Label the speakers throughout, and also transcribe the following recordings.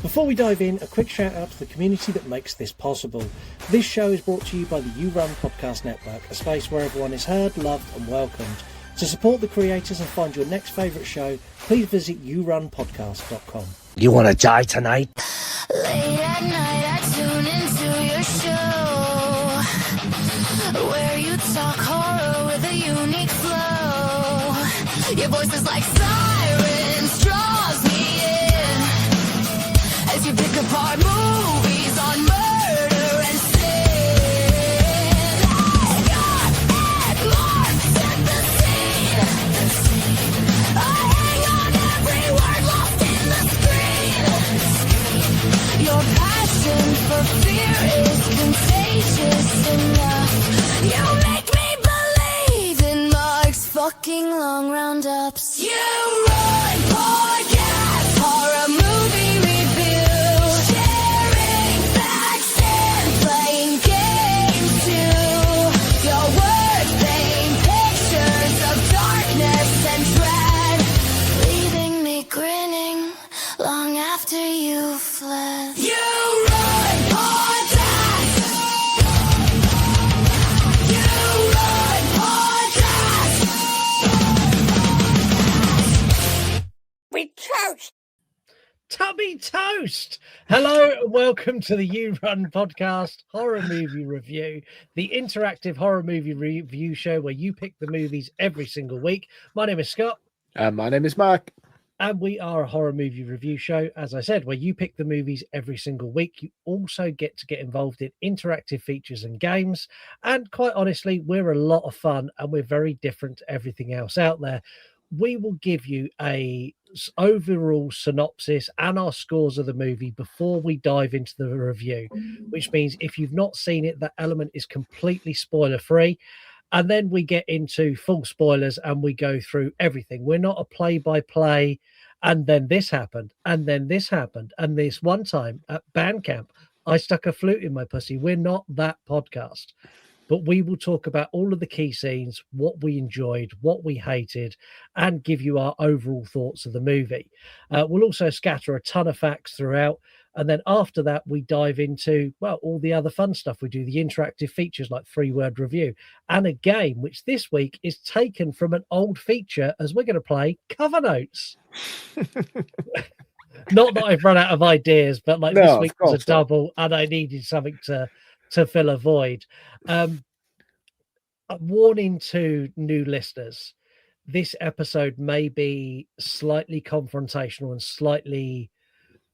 Speaker 1: Before we dive in, a quick shout out to the community that makes this possible. This show is brought to you by the You Run Podcast Network, a space where everyone is heard, loved and welcomed. To support the creators and find your next favourite show, please visit yourunpodcast.com.
Speaker 2: You want to die tonight?
Speaker 3: Late at night, I tune into your show, where you talk horror with a unique flow. Your voice is like sirens, draws me in, as you pick apart movies on murder and sin. Scott and Mark set the scene. I hang on every word lost in the screen. Your passion for fear is contagious enough. You make me believe in Mark's fucking long roundups. You run podcast, horror movie review, sharing facts and playing games too. Your words paint pictures of darkness and dread, leaving me grinning long after you fled. You run podcast. You run podcast.
Speaker 2: We toast!
Speaker 1: Tubby Toast! Hello and welcome to the You Run Podcast horror movie review, the interactive horror movie review show where you pick the movies every single week. My name is Scott.
Speaker 4: And my name is Mark.
Speaker 1: And we are a horror movie review show, as I said, where you pick the movies every single week. You also get to get involved in interactive features and games. And quite honestly, we're a lot of fun and we're very different to everything else out there. We will give you a overall synopsis and our scores of the movie before we dive into the review, which means if you've not seen it, that element is completely spoiler free. And then we get into full spoilers and we go through everything. We're not a play-by-play, and then this happened, and then this happened. And this one time at band camp, I stuck a flute in my pussy. We're not that podcast. But we will talk about all of the key scenes, what we enjoyed, what we hated, and give you our overall thoughts of the movie. We'll also scatter a ton of facts throughout. And then after that, we dive into, well, all the other fun stuff. We do the interactive features like 3-word review and a game, which this week is taken from an old feature as we're going to play cover notes. Not that I've run out of ideas, but like this week was a double and I needed something to fill a void. Warning to new listeners, this episode may be slightly confrontational and slightly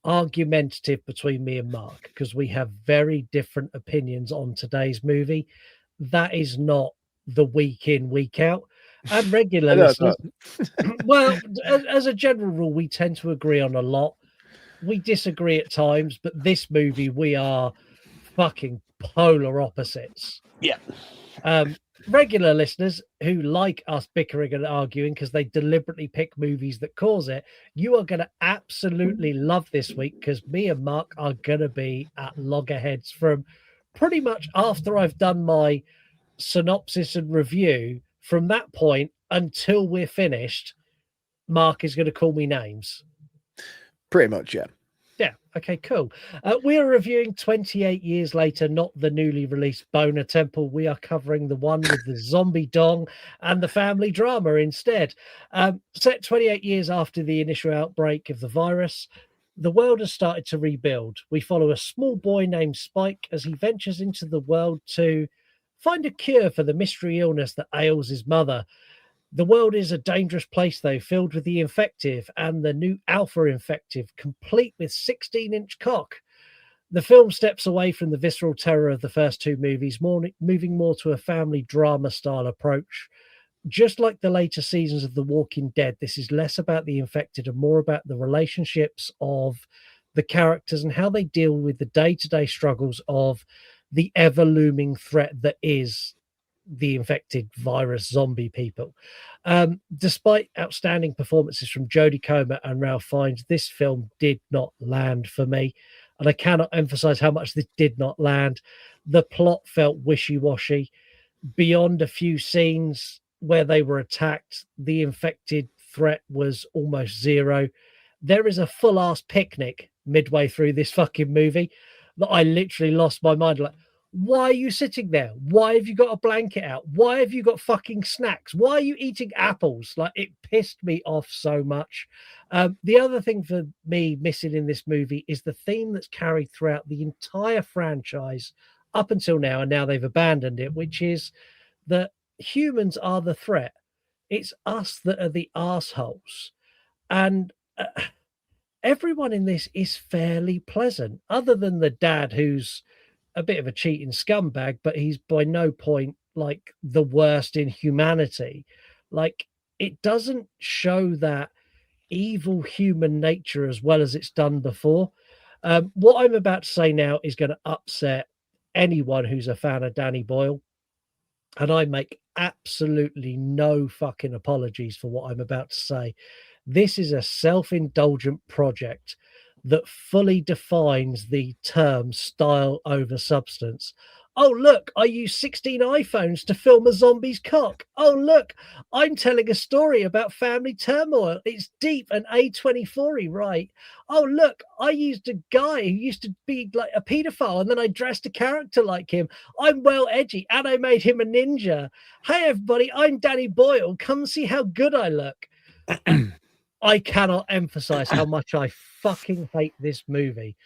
Speaker 1: argumentative between me and Mark because we have very different opinions on today's movie. That is not the week in, week out. And regular listeners, well, as a general rule, we tend to agree on a lot. We disagree at times, but this movie, we are fucking polar opposites.
Speaker 4: Yeah.
Speaker 1: Regular listeners who like us bickering and arguing because they deliberately pick movies that cause it, you are going to absolutely love this week because me and Mark are going to be at loggerheads from pretty much after I've done my synopsis and review. From that point until we're finished, Mark is going to call me names.
Speaker 4: Pretty much, yeah.
Speaker 1: Yeah, okay, cool. We are reviewing 28 years later, not the newly released Boner Temple. We are covering the one with the zombie dong and the family drama instead. Set 28 years after the initial outbreak of the virus, the world has started to rebuild. We follow a small boy named Spike as he ventures into the world to find a cure for the mystery illness that ails his mother. The world is a dangerous place, though, filled with the infective and the new alpha infective, complete with 16-inch cock. The film steps away from the visceral terror of the first two movies, moving more to a family drama-style approach. Just like the later seasons of The Walking Dead, this is less about the infected and more about the relationships of the characters and how they deal with the day-to-day struggles of the ever-looming threat that is the infected virus zombie people. Despite outstanding performances from Jodie Comer and Ralph Fiennes, this film did not land for me. And I cannot emphasize how much this did not land. The plot felt wishy-washy. Beyond a few scenes where they were attacked, the infected threat was almost zero. there is a full-ass picnic midway through this fucking movie that I literally lost my mind. Like, why are you sitting there? Why have you got a blanket out? Why have you got fucking snacks? Why are you eating apples? Like, it pissed me off so much. The other thing for me missing in this movie is the theme that's carried throughout the entire franchise up until now, and now they've abandoned it, which is that humans are the threat. It's us that are the assholes. And everyone in this is fairly pleasant, other than the dad, who's a bit of a cheating scumbag, but he's by no point like the worst in humanity. Like, it doesn't show that evil human nature as well as it's done before. What I'm about to say now is going to upset anyone who's a fan of Danny Boyle, and I make absolutely no fucking apologies for what I'm about to say. This is a self-indulgent project that fully defines the term style over substance. Oh, look, I use 16 iPhones to film a zombie's cock. Oh, look, I'm telling a story about family turmoil. It's deep and A24y, right? Oh, look, I used a guy who used to be like a pedophile, and then I dressed a character like him. I'm well edgy, and I made him a ninja. Hey, everybody, I'm Danny Boyle. Come see how good I look. I cannot emphasize how much I fucking hate this movie.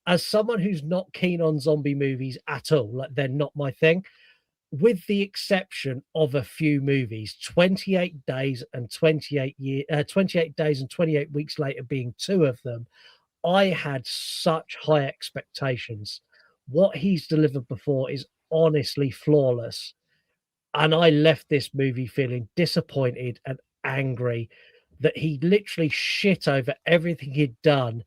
Speaker 1: As someone who's not keen on zombie movies at all, like, they're not my thing, with the exception of a few movies, 28 days and 28 days and 28 weeks later being two of them, I had such high expectations. What he's delivered before is honestly flawless. And I left this movie feeling disappointed and angry that he literally shit over everything he'd done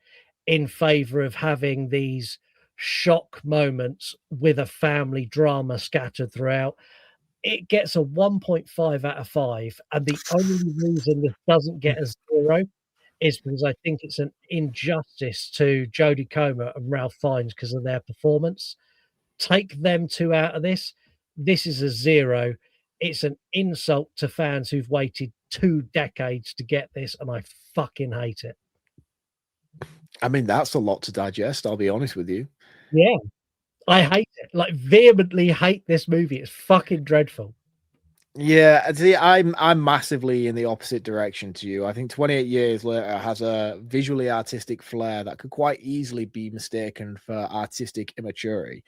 Speaker 1: in favor of having these shock moments with a family drama scattered throughout. It gets a 1.5 out of 5. And the only reason this doesn't get a 0 is because I think it's an injustice to Jodie Comer and Ralph Fiennes because of their performance. Take them two out of this. This is a 0. It's an insult to fans who've waited 2 decades to get this, and I fucking hate it.
Speaker 4: I mean, that's a lot to digest, I'll be honest with you.
Speaker 1: Yeah, I hate it. Like, vehemently hate this movie. It's fucking dreadful.
Speaker 4: Yeah, see, I'm massively in the opposite direction to you. I think 28 Years Later has a visually artistic flair that could quite easily be mistaken for artistic immaturity.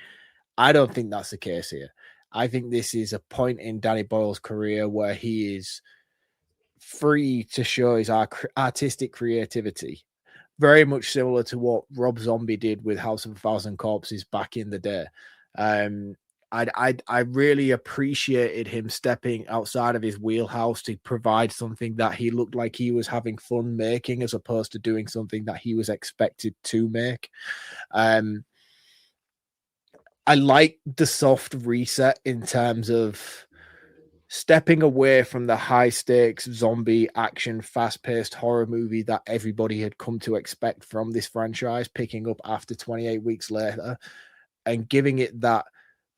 Speaker 4: I don't think that's the case here. I think this is a point in Danny Boyle's career where he is free to show his artistic creativity. Very much similar to what Rob Zombie did with House of a Thousand Corpses back in the day. I really appreciated him stepping outside of his wheelhouse to provide something that he looked like he was having fun making, as opposed to doing something that he was expected to make. I like the soft reset in terms of stepping away from the high stakes zombie action, fast paced horror movie that everybody had come to expect from this franchise, picking up after 28 weeks later and giving it that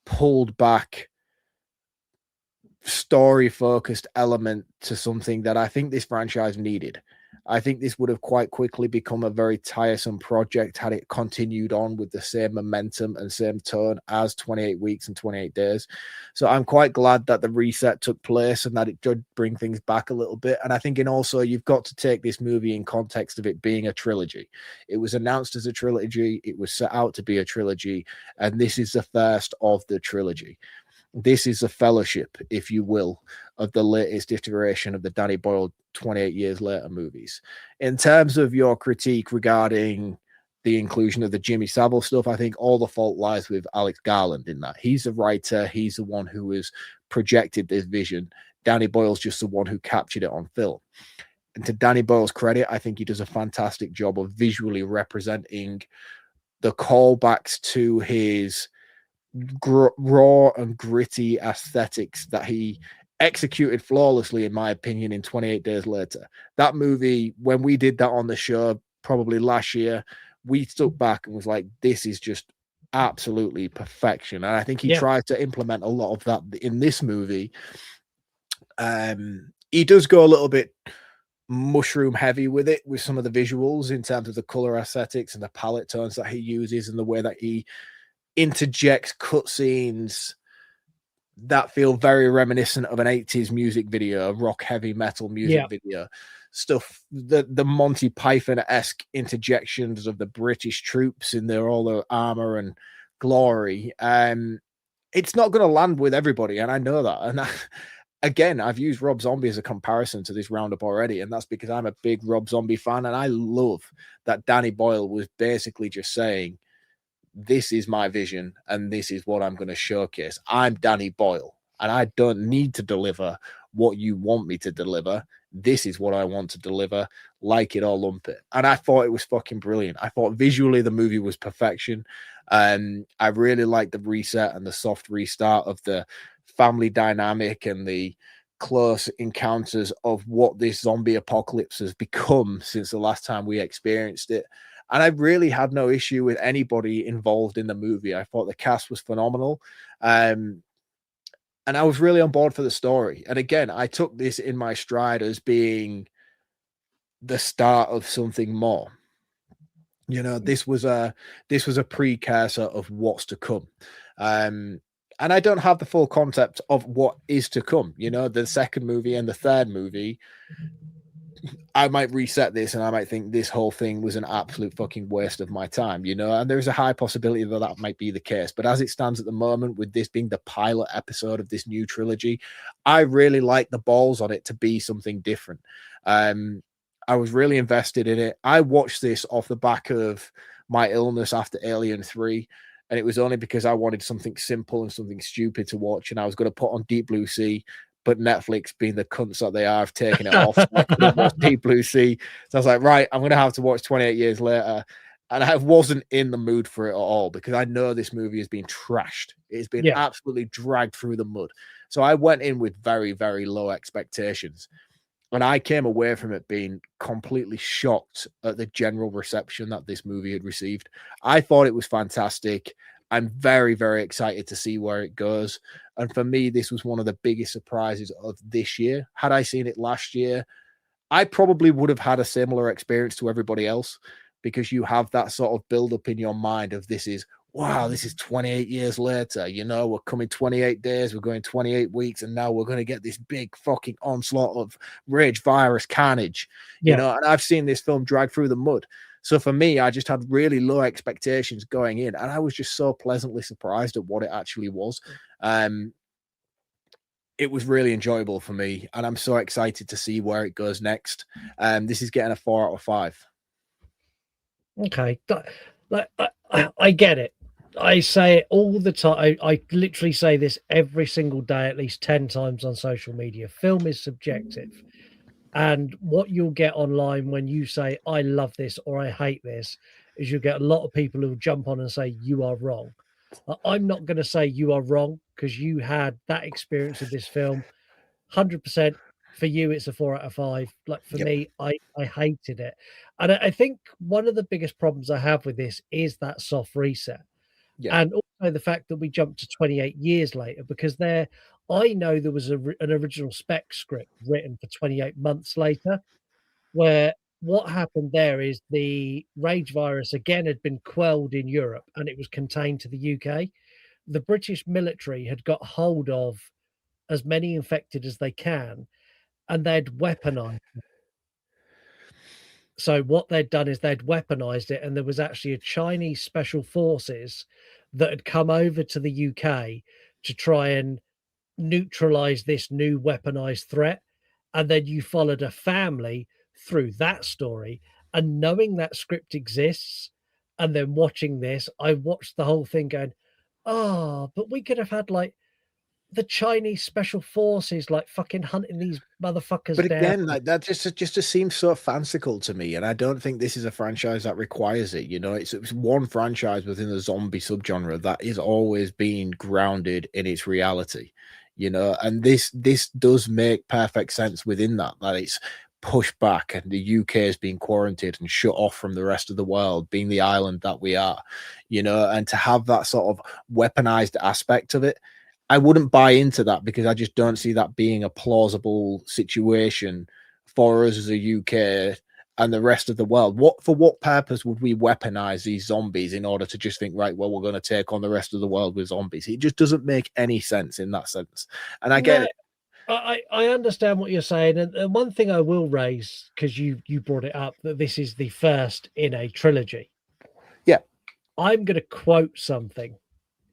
Speaker 4: pulled back, story focused element to something that I think this franchise needed. I think this would have quite quickly become a very tiresome project had it continued on with the same momentum and same tone as 28 weeks and 28 days. So I'm quite glad that the reset took place and that it did bring things back a little bit. And I think also you've got to take this movie in context of it being a trilogy. It was announced as a trilogy. It was set out to be a trilogy. And this is the first of the trilogy. This is a fellowship, if you will, of the latest iteration of the Danny Boyle 28 Years Later movies. In terms of your critique regarding the inclusion of the Jimmy Savile stuff, I think all the fault lies with Alex Garland in that. He's the writer. He's the one who has projected this vision. Danny Boyle's just the one who captured it on film. And to Danny Boyle's credit, I think he does a fantastic job of visually representing the callbacks to his raw and gritty aesthetics that he executed flawlessly, in my opinion, in 28 Days Later. That movie, when we did that on the show probably last year, we stuck back and was like, this is just absolutely perfection. And I think he tried to implement a lot of that in this movie. He does go a little bit mushroom heavy with it, with some of the visuals in terms of the color aesthetics and the palette tones that he uses and the way that he interjects cutscenes that feel very reminiscent of an 80s music video, a rock heavy metal music video. Stuff, the Monty Python-esque interjections of the British troops in all their armor and glory. It's not going to land with everybody, and I know that. And again, I've used Rob Zombie as a comparison to this roundup already, and that's because I'm a big Rob Zombie fan, and I love that Danny Boyle was basically just saying, this is my vision, and this is what I'm going to showcase. I'm Danny Boyle, and I don't need to deliver what you want me to deliver. This is what I want to deliver, like it or lump it. And I thought it was fucking brilliant. I thought visually the movie was perfection. I really liked the reset and the soft restart of the family dynamic and the close encounters of what this zombie apocalypse has become since the last time we experienced it. And I really had no issue with anybody involved in the movie. I thought the cast was phenomenal. And I was really on board for the story. And again, I took this in my stride as being the start of something more. You know, this was a precursor of what's to come. And I don't have the full concept of what is to come. You know, the second movie and the third movie, I might reset this and I might think this whole thing was an absolute fucking waste of my time, you know, and there's a high possibility that that might be the case. But as it stands at the moment, with this being the pilot episode of this new trilogy, I really like the balls on it to be something different. I was really invested in it. I watched this off the back of my illness after Alien 3. And it was only because I wanted something simple and something stupid to watch. And I was going to put on Deep Blue Sea, but Netflix, being the cunts that they are, have taken it off. So I couldn't watch Deep Blue Sea. So I was like, right, I'm going to have to watch 28 Years Later. And I wasn't in the mood for it at all because I know this movie has been trashed. It's been absolutely dragged through the mud. So I went in with very, very low expectations. And I came away from it being completely shocked at the general reception that this movie had received. I thought it was fantastic. I'm very, very excited to see where it goes. And for me, this was one of the biggest surprises of this year. Had I seen it last year, I probably would have had a similar experience to everybody else, because you have that sort of build up in your mind of this is 28 years later, you know, we're coming 28 days, we're going 28 weeks, and now we're going to get this big fucking onslaught of rage virus carnage, you know, and I've seen this film drag through the mud. So for me, I just had really low expectations going in, and I was just so pleasantly surprised at what it actually was. It was really enjoyable for me, and I'm so excited to see where it goes next. This is getting a 4 out of 5.
Speaker 1: Okay. I get it. I say it all the time. I literally say this every single day, at least 10 times on social media. Film is subjective. And what you'll get online when you say, I love this or I hate this, is you'll get a lot of people who jump on and say, you are wrong. I'm not going to say you are wrong, because you had that experience with this film. 100% for you, it's a 4 out of 5. Like for me, I hated it. And I think one of the biggest problems I have with this is that soft reset. And also the fact that we jumped to 28 years later, because I know there was an original spec script written for 28 months later, where what happened there is the rage virus again had been quelled in Europe and it was contained to the UK. The British military had got hold of as many infected as they can, and they'd weaponized it. So what they'd done is they'd weaponized it, and there was actually a Chinese special forces that had come over to the UK to try and neutralize this new weaponized threat. And then you followed a family through that story, and knowing that script exists, and then watching this, I watched the whole thing going, oh, but we could have had like the Chinese special forces like fucking hunting these motherfuckers
Speaker 4: But again,
Speaker 1: down.
Speaker 4: like that just seems so fanciful to me, and I don't think this is a franchise that requires it. You know, it's one franchise within the zombie subgenre that is always being grounded in its reality. You know, and this does make perfect sense within that it's pushed back, and the UK is being quarantined and shut off from the rest of the world, being the island that we are. You know, and to have that sort of weaponized aspect of it, I wouldn't buy into that, because I just don't see that being a plausible situation for us as a UK and the rest of the world. For what purpose would we weaponize these zombies in order to just think, right, well, we're going to take on the rest of the world with zombies? It just doesn't make any sense in that sense. And I get it.
Speaker 1: I understand what you're saying, and one thing I will raise, because you brought it up, that this is the first in a trilogy.
Speaker 4: Yeah.
Speaker 1: I'm going to quote something.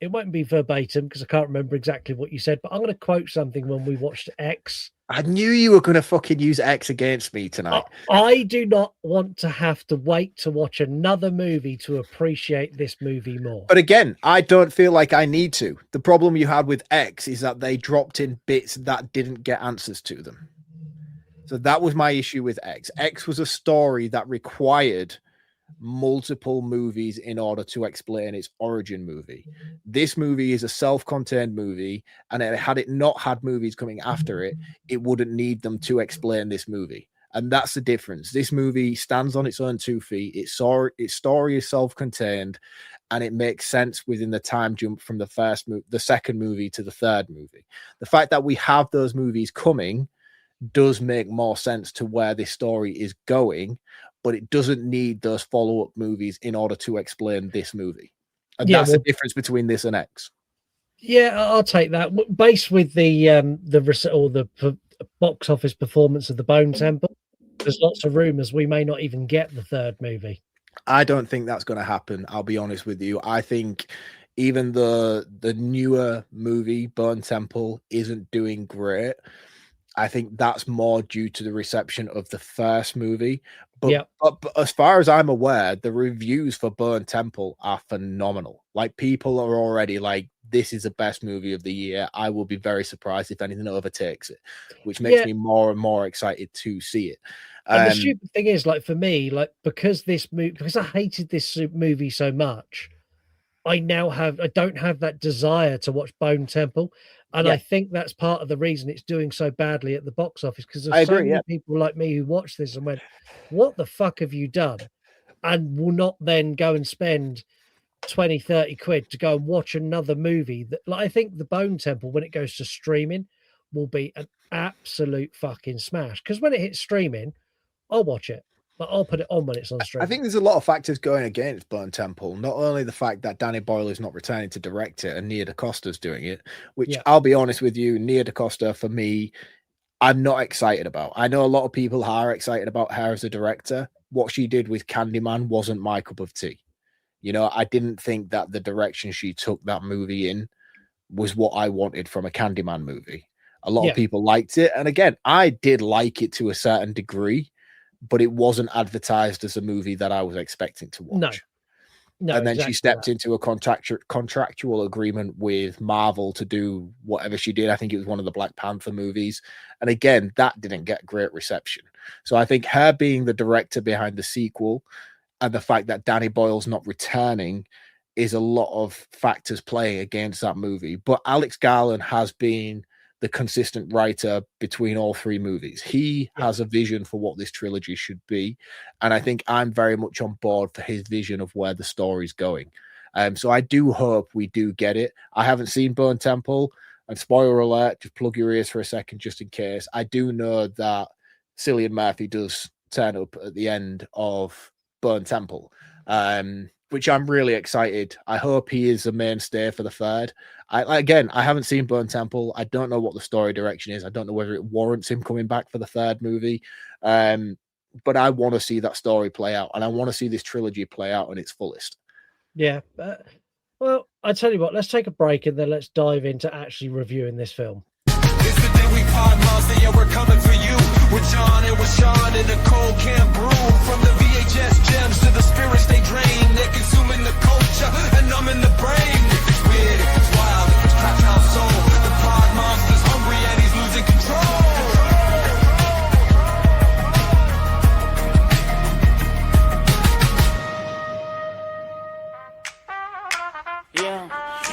Speaker 1: It won't be verbatim because I can't remember exactly what you said, but I'm going to quote something when we watched X.
Speaker 4: I knew you were going to fucking use X against me tonight.
Speaker 1: I do not want to have to wait to watch another movie to appreciate this movie more.
Speaker 4: But again, I don't feel like I need to. The problem you had with X is that they dropped in bits that didn't get answers to them. So that was my issue with X. X was a story that required multiple movies in order to explain its origin movie. This movie is a self-contained movie, and had it not had movies coming after it, it wouldn't need them to explain this movie. And that's the difference. This movie stands on its own 2 feet. Its story is self-contained, and it makes sense within the time jump from the second movie to the third movie. The fact that we have those movies coming does make more sense to where this story is going, but it doesn't need those follow-up movies in order to explain this movie. And that's the difference between this and X.
Speaker 1: Yeah, I'll take that. Based with the box office performance of the Bone Temple, there's lots of rumors we may not even get the third movie.
Speaker 4: I don't think that's going to happen. I'll be honest with you. I think even the newer movie, Bone Temple, isn't doing great. I think that's more due to the reception of the first movie. But as far as I'm aware, the reviews for Bone Temple are phenomenal. Like, people are already like, this is the best movie of the year. I will be very surprised if anything overtakes it, which makes me more and more excited to see it.
Speaker 1: And the stupid thing is, like, for me, like, because I hated this movie so much, I don't have that desire to watch Bone Temple. And I think that's part of the reason it's doing so badly at the box office, because there's so many people like me who watch this and went, what the fuck have you done? And will not then go and spend 20, 30 quid to go and watch another movie. That, like, I think the Bone Temple, when it goes to streaming, will be an absolute fucking smash. Because when it hits streaming, I'll watch it. But I'll put it on when it's on stream.
Speaker 4: I think there's a lot of factors going against Bone Temple. Not only the fact that Danny Boyle is not returning to direct it and Nia DaCosta's doing it, which I'll be honest with you, Nia DaCosta, for me, I'm not excited about. I know a lot of people are excited about her as a director. What she did with Candyman wasn't my cup of tea. You know, I didn't think that the direction she took that movie in was what I wanted from a Candyman movie. A lot of people liked it. And again, I did like it to a certain degree, but it wasn't advertised as a movie that I was expecting to watch. No, and then exactly, she stepped into a contractual agreement with Marvel to do whatever she did. I think it was one of the Black Panther movies. And again, that didn't get great reception. So I think her being the director behind the sequel and the fact that Danny Boyle's not returning is a lot of factors playing against that movie. But Alex Garland has been the consistent writer between all three movies. He has a vision for what this trilogy should be. And I think I'm very much on board for his vision of where the story's going. So I do hope we do get it. I haven't seen Bone Temple, and spoiler alert, just plug your ears for a second, just in case. I do know that Cillian Murphy does turn up at the end of Bone Temple, which I'm really excited. I hope he is a mainstay for the third. I haven't seen Bone Temple. I don't know what the story direction is. I don't know whether it warrants him coming back for the third movie. But I want to see that story play out, and I want to see this trilogy play out in its fullest. Yeah.
Speaker 1: Well, I tell you what, let's take a break and then let's dive into actually reviewing this film.
Speaker 5: It's the day we pod monster, yeah, we're coming for you. With John and with Sean in the cold can brew. From the VHS gems to the spirits they drain. They're consuming the culture and numbing the brain. If it's weird, if it's wild, if it's cracked our soul, the pod monster's hungry and he's losing control.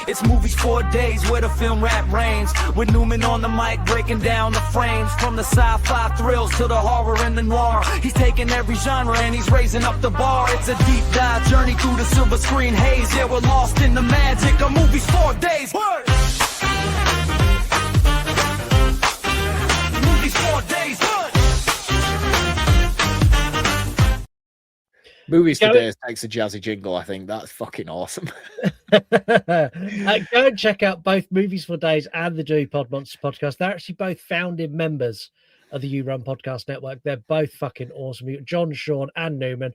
Speaker 5: It's movies 4 days where the film rap reigns. With Newman on the mic breaking down the frames. From the sci-fi thrills to the horror and the noir. He's taking every genre and he's raising up the bar. It's a deep dive journey through the silver screen haze. Yeah, we're lost in the magic of movies 4 days. Word. Movies 4 days. Word.
Speaker 4: Movies
Speaker 1: Go-
Speaker 4: Today takes a jazzy jingle. I think that's fucking awesome.
Speaker 1: Go and check out both Movies for Days and the Dewey Pod Monsters podcast. They're actually both founding members of the You Run Podcast Network. They're both fucking awesome. You've got John, Sean, and Newman.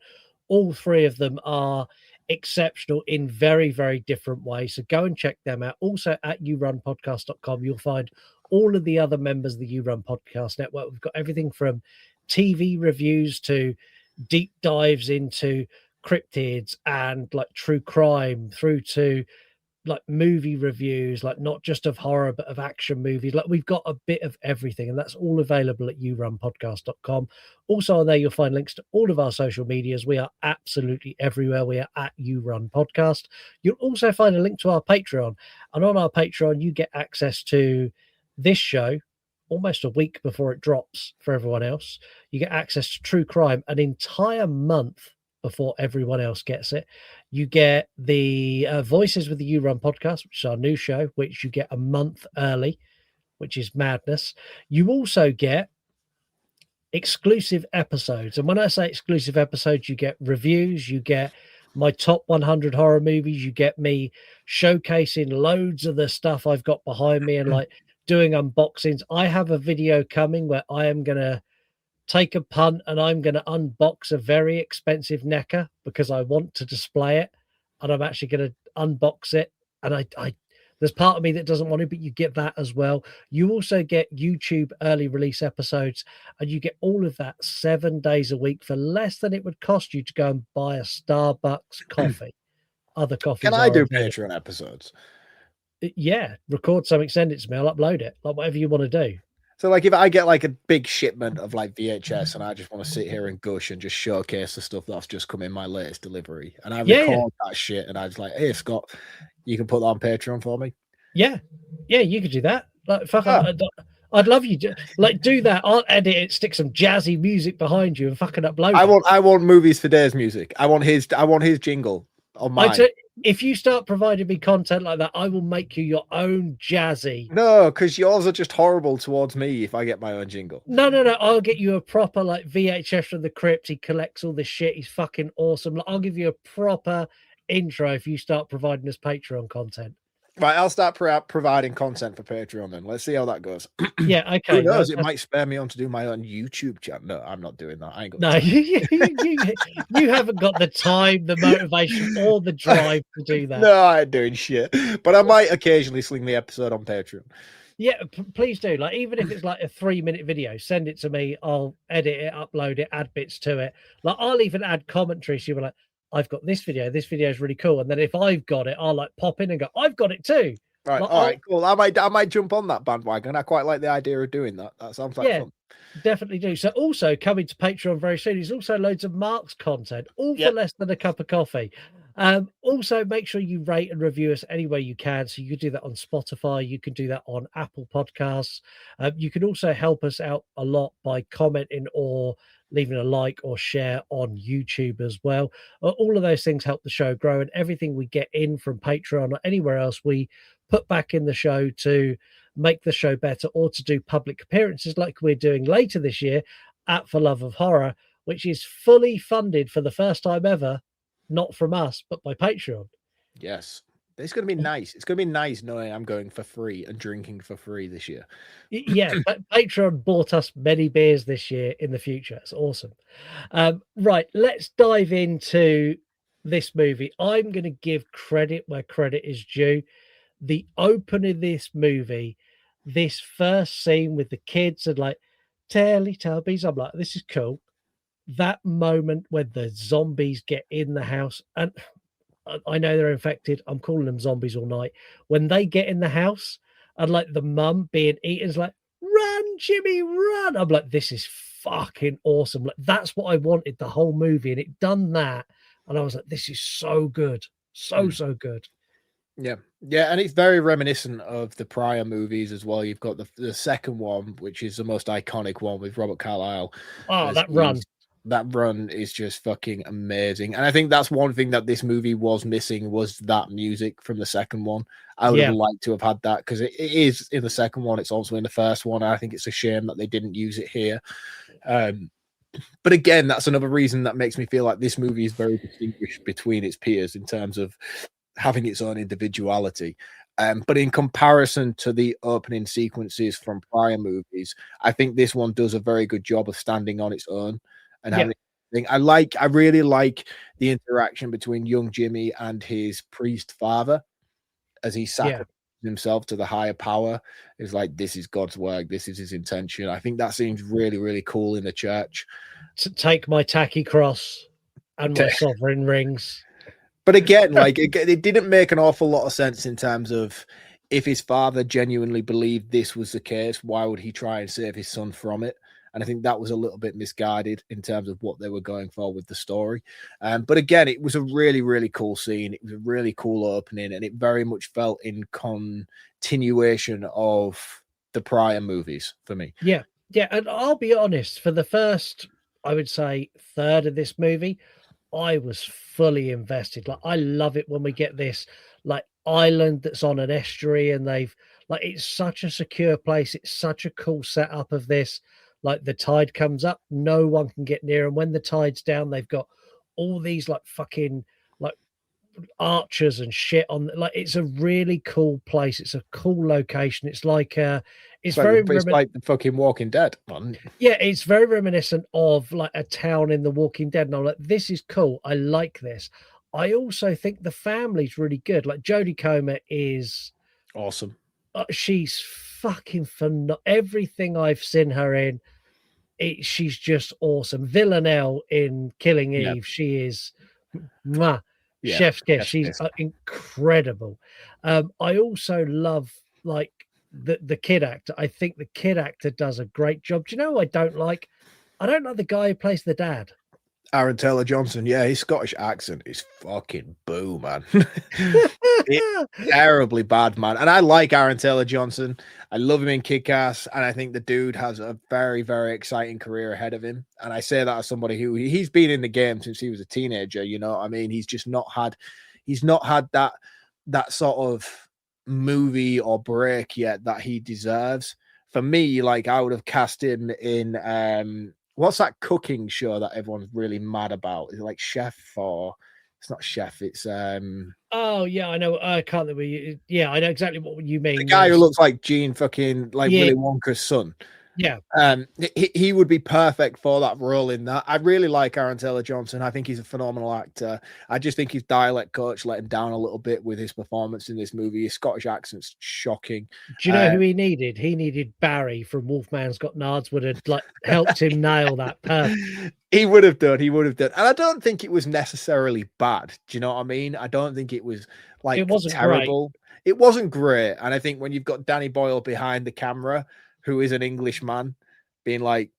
Speaker 1: All three of them are exceptional in very, very different ways. So go and check them out. Also at yourunpodcast.com, you'll find all of the other members of the You Run Podcast Network. We've got everything from TV reviews to deep dives into cryptids and like true crime through to like movie reviews, like not just of horror but of action movies. Like we've got a bit of everything, and that's all available at yourunpodcast.com. Also on there you'll find links to all of our social medias. We are absolutely everywhere. We are at You Run Podcast. You'll also find a link to our Patreon, and on our Patreon you get access to this show almost a week before it drops for everyone else. You get access to True Crime an entire month before everyone else gets it. You get the Voices with the You Run podcast, which is our new show, which you get a month early, which is madness. You also get exclusive episodes. And when I say exclusive episodes, you get reviews, you get my top 100 horror movies, you get me showcasing loads of the stuff I've got behind me and like doing unboxings. I have a video coming where I am going to take a punt and I'm going to unbox a very expensive NECA because I want to display it, and I'm actually going to unbox it. And I there's part of me that doesn't want to, but you get that as well. You also get YouTube early release episodes, and you get all of that 7 days a week for less than it would cost you to go and buy a Starbucks coffee. Other coffees.
Speaker 4: Can I do Patreon episodes?
Speaker 1: Yeah, record something, send it to me, I'll upload it, like whatever you want to do.
Speaker 4: So, like, if I get like a big shipment of like VHS and I just want to sit here and gush and just showcase the stuff that's just come in my latest delivery, and I record that shit, and I was like, "Hey, Scott, you can put that on Patreon for me."
Speaker 1: Yeah, you could do that. Like, fuck, I'd love you to like do that. I'll edit it, stick some jazzy music behind you, and fucking upload.
Speaker 4: I want Movies for Days music. I want his jingle on mine.
Speaker 1: If you start providing me content like that, I will make you your own jazzy.
Speaker 4: No, because yours are just horrible towards me if I get my own jingle.
Speaker 1: No. I'll get you a proper like VHS from the crypt. He collects all this shit. He's fucking awesome. Like, I'll give you a proper intro if you start providing us Patreon content.
Speaker 4: Right, I'll start providing content for Patreon then. Let's see how that goes.
Speaker 1: Yeah, okay.
Speaker 4: Who knows? It might spur me on to do my own YouTube channel. No, I'm not doing that. I ain't got
Speaker 1: no, you haven't got the time, the motivation, or the drive to do that.
Speaker 4: No, I ain't doing shit. But I might occasionally sling the episode on Patreon.
Speaker 1: Yeah, please do. Like, even if it's like a 3-minute video, send it to me. I'll edit it, upload it, add bits to it. Like, I'll even add commentary. So you're like, I've got this video. This video is really cool. And then if I've got it, I'll like pop in and go, I've got it too.
Speaker 4: Right.
Speaker 1: Like,
Speaker 4: all right, cool. I might jump on that bandwagon. I quite like the idea of doing that. That sounds like fun.
Speaker 1: Definitely do. So also coming to Patreon very soon is also loads of Mark's content, all for less than a cup of coffee. Also make sure you rate and review us any way you can. So you can do that on Spotify, you can do that on Apple Podcasts. You can also help us out a lot by commenting or leaving a like or share on YouTube as well. All of those things help the show grow, and everything we get in from Patreon or anywhere else we put back in the show to make the show better, or to do public appearances like we're doing later this year at For Love of Horror, which is fully funded for the first time ever, not from us, but by Patreon.
Speaker 4: Yes. It's going to be nice. It's going to be nice knowing I'm going for free and drinking for free this year.
Speaker 1: Yeah, but Patreon bought us many beers this year in the future. It's awesome. Right, let's dive into this movie. I'm going to give credit where credit is due. The open of this movie, this first scene with the kids and like Teletubbies, I'm like, this is cool. That moment when the zombies get in the house, and I know they're infected. I'm calling them zombies all night. When they get in the house and like the mum being eaten is like, run, Jimmy, run. I'm like, this is fucking awesome. Like, that's what I wanted the whole movie. And it done that. And I was like, this is so good. So good.
Speaker 4: Yeah. Yeah. And it's very reminiscent of the prior movies as well. You've got the second one, which is the most iconic one with Robert Carlyle.
Speaker 1: Oh, that run.
Speaker 4: That run is just fucking amazing. And I think that's one thing that this movie was missing, was that music from the second one. I would have liked to have had that, because it is in the second one. It's also in the first one. I think it's a shame that they didn't use it here. But again, that's another reason that makes me feel like this movie is very distinguished between its peers in terms of having its own individuality. But in comparison to the opening sequences from prior movies, I think this one does a very good job of standing on its own and having. I really like the interaction between young Jimmy and his priest father as he sacrifices himself to the higher power. It's like, this is God's work, this is his intention. I think that seems really, really cool in the church.
Speaker 1: To take my tacky cross and my sovereign rings.
Speaker 4: But again, like it didn't make an awful lot of sense in terms of if his father genuinely believed this was the case, why would he try and save his son from it? And I think that was a little bit misguided in terms of what they were going for with the story. But again, it was a really, really cool scene. It was a really cool opening, and it very much felt in continuation of the prior movies for me.
Speaker 1: Yeah. Yeah. And I'll be honest, for the first, I would say, third of this movie, I was fully invested. Like, I love it when we get this like island that's on an estuary, and they've like, it's such a secure place. It's such a cool setup of this. Like, the tide comes up, no one can get near, and when the tide's down, they've got all these like fucking like archers and shit on. Like, it's a really cool place. It's a cool location. It's like it's
Speaker 4: like the fucking Walking Dead, man.
Speaker 1: Yeah, it's very reminiscent of like a town in The Walking Dead. And I'm like, this is cool. I like this. I also think the family's really good. Like, Jodie Comer is
Speaker 4: awesome.
Speaker 1: She's fucking phenomenal. Everything I've seen her in, she's just awesome. Villanelle in Killing Eve, she is chef's kiss. She's incredible. I also love like the kid actor. I think the kid actor does a great job. Do you know who I don't like? I don't like the guy who plays the dad.
Speaker 4: Aaron Taylor Johnson, his Scottish accent is fucking boo, man. It's terribly bad, man. And I like Aaron Taylor Johnson. I love him in Kick-Ass, and I think the dude has a very, very exciting career ahead of him. And I say that as somebody who he's been in the game since he was a teenager. You know what I mean? He's just not had that sort of movie or break yet that he deserves. For me, like, I would have cast him in what's that cooking show that everyone's really mad about? Is it like Chef, or it's not Chef? It's
Speaker 1: oh yeah, I know. I can't remember. Yeah, I know exactly what you mean.
Speaker 4: The guy who looks like Gene fucking like Willy Wonka's son.
Speaker 1: Yeah.
Speaker 4: He would be perfect for that role in that. I really like Aaron Taylor Johnson. I think he's a phenomenal actor. I just think his dialect coach let him down a little bit with his performance in this movie. His Scottish accent's shocking.
Speaker 1: Do you know who he needed? He needed Barry from Wolfman's Got Nards. Would have like helped him nail that perfect.
Speaker 4: He would have done. And I don't think it was necessarily bad. Do you know what I mean? I don't think it was like
Speaker 1: it wasn't
Speaker 4: terrible.
Speaker 1: Great.
Speaker 4: It wasn't great. And I think when you've got Danny Boyle behind the camera, who is an English man, being like,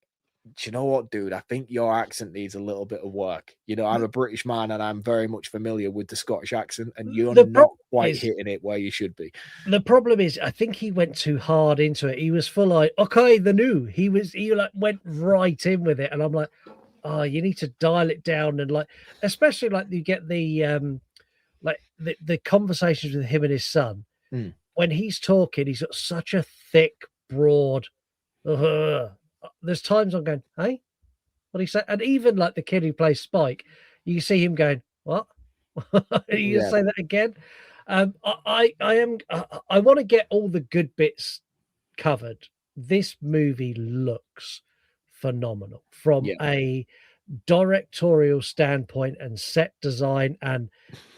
Speaker 4: do you know what, dude? I think your accent needs a little bit of work. You know, I'm a British man and I'm very much familiar with the Scottish accent, and you're not quite hitting it where you should be.
Speaker 1: The problem is, I think he went too hard into it. He was full like, okay, the new. He like went right in with it, and I'm like, oh, you need to dial it down, and like, especially like you get the like the conversations with him and his son. When he's talking, he's got such a thick, broad. There's times I'm going, hey, what do you say? And even like the kid who plays Spike, you see him going, what? You say that again? I want to get all the good bits covered. This movie looks phenomenal from a directorial standpoint and set design, and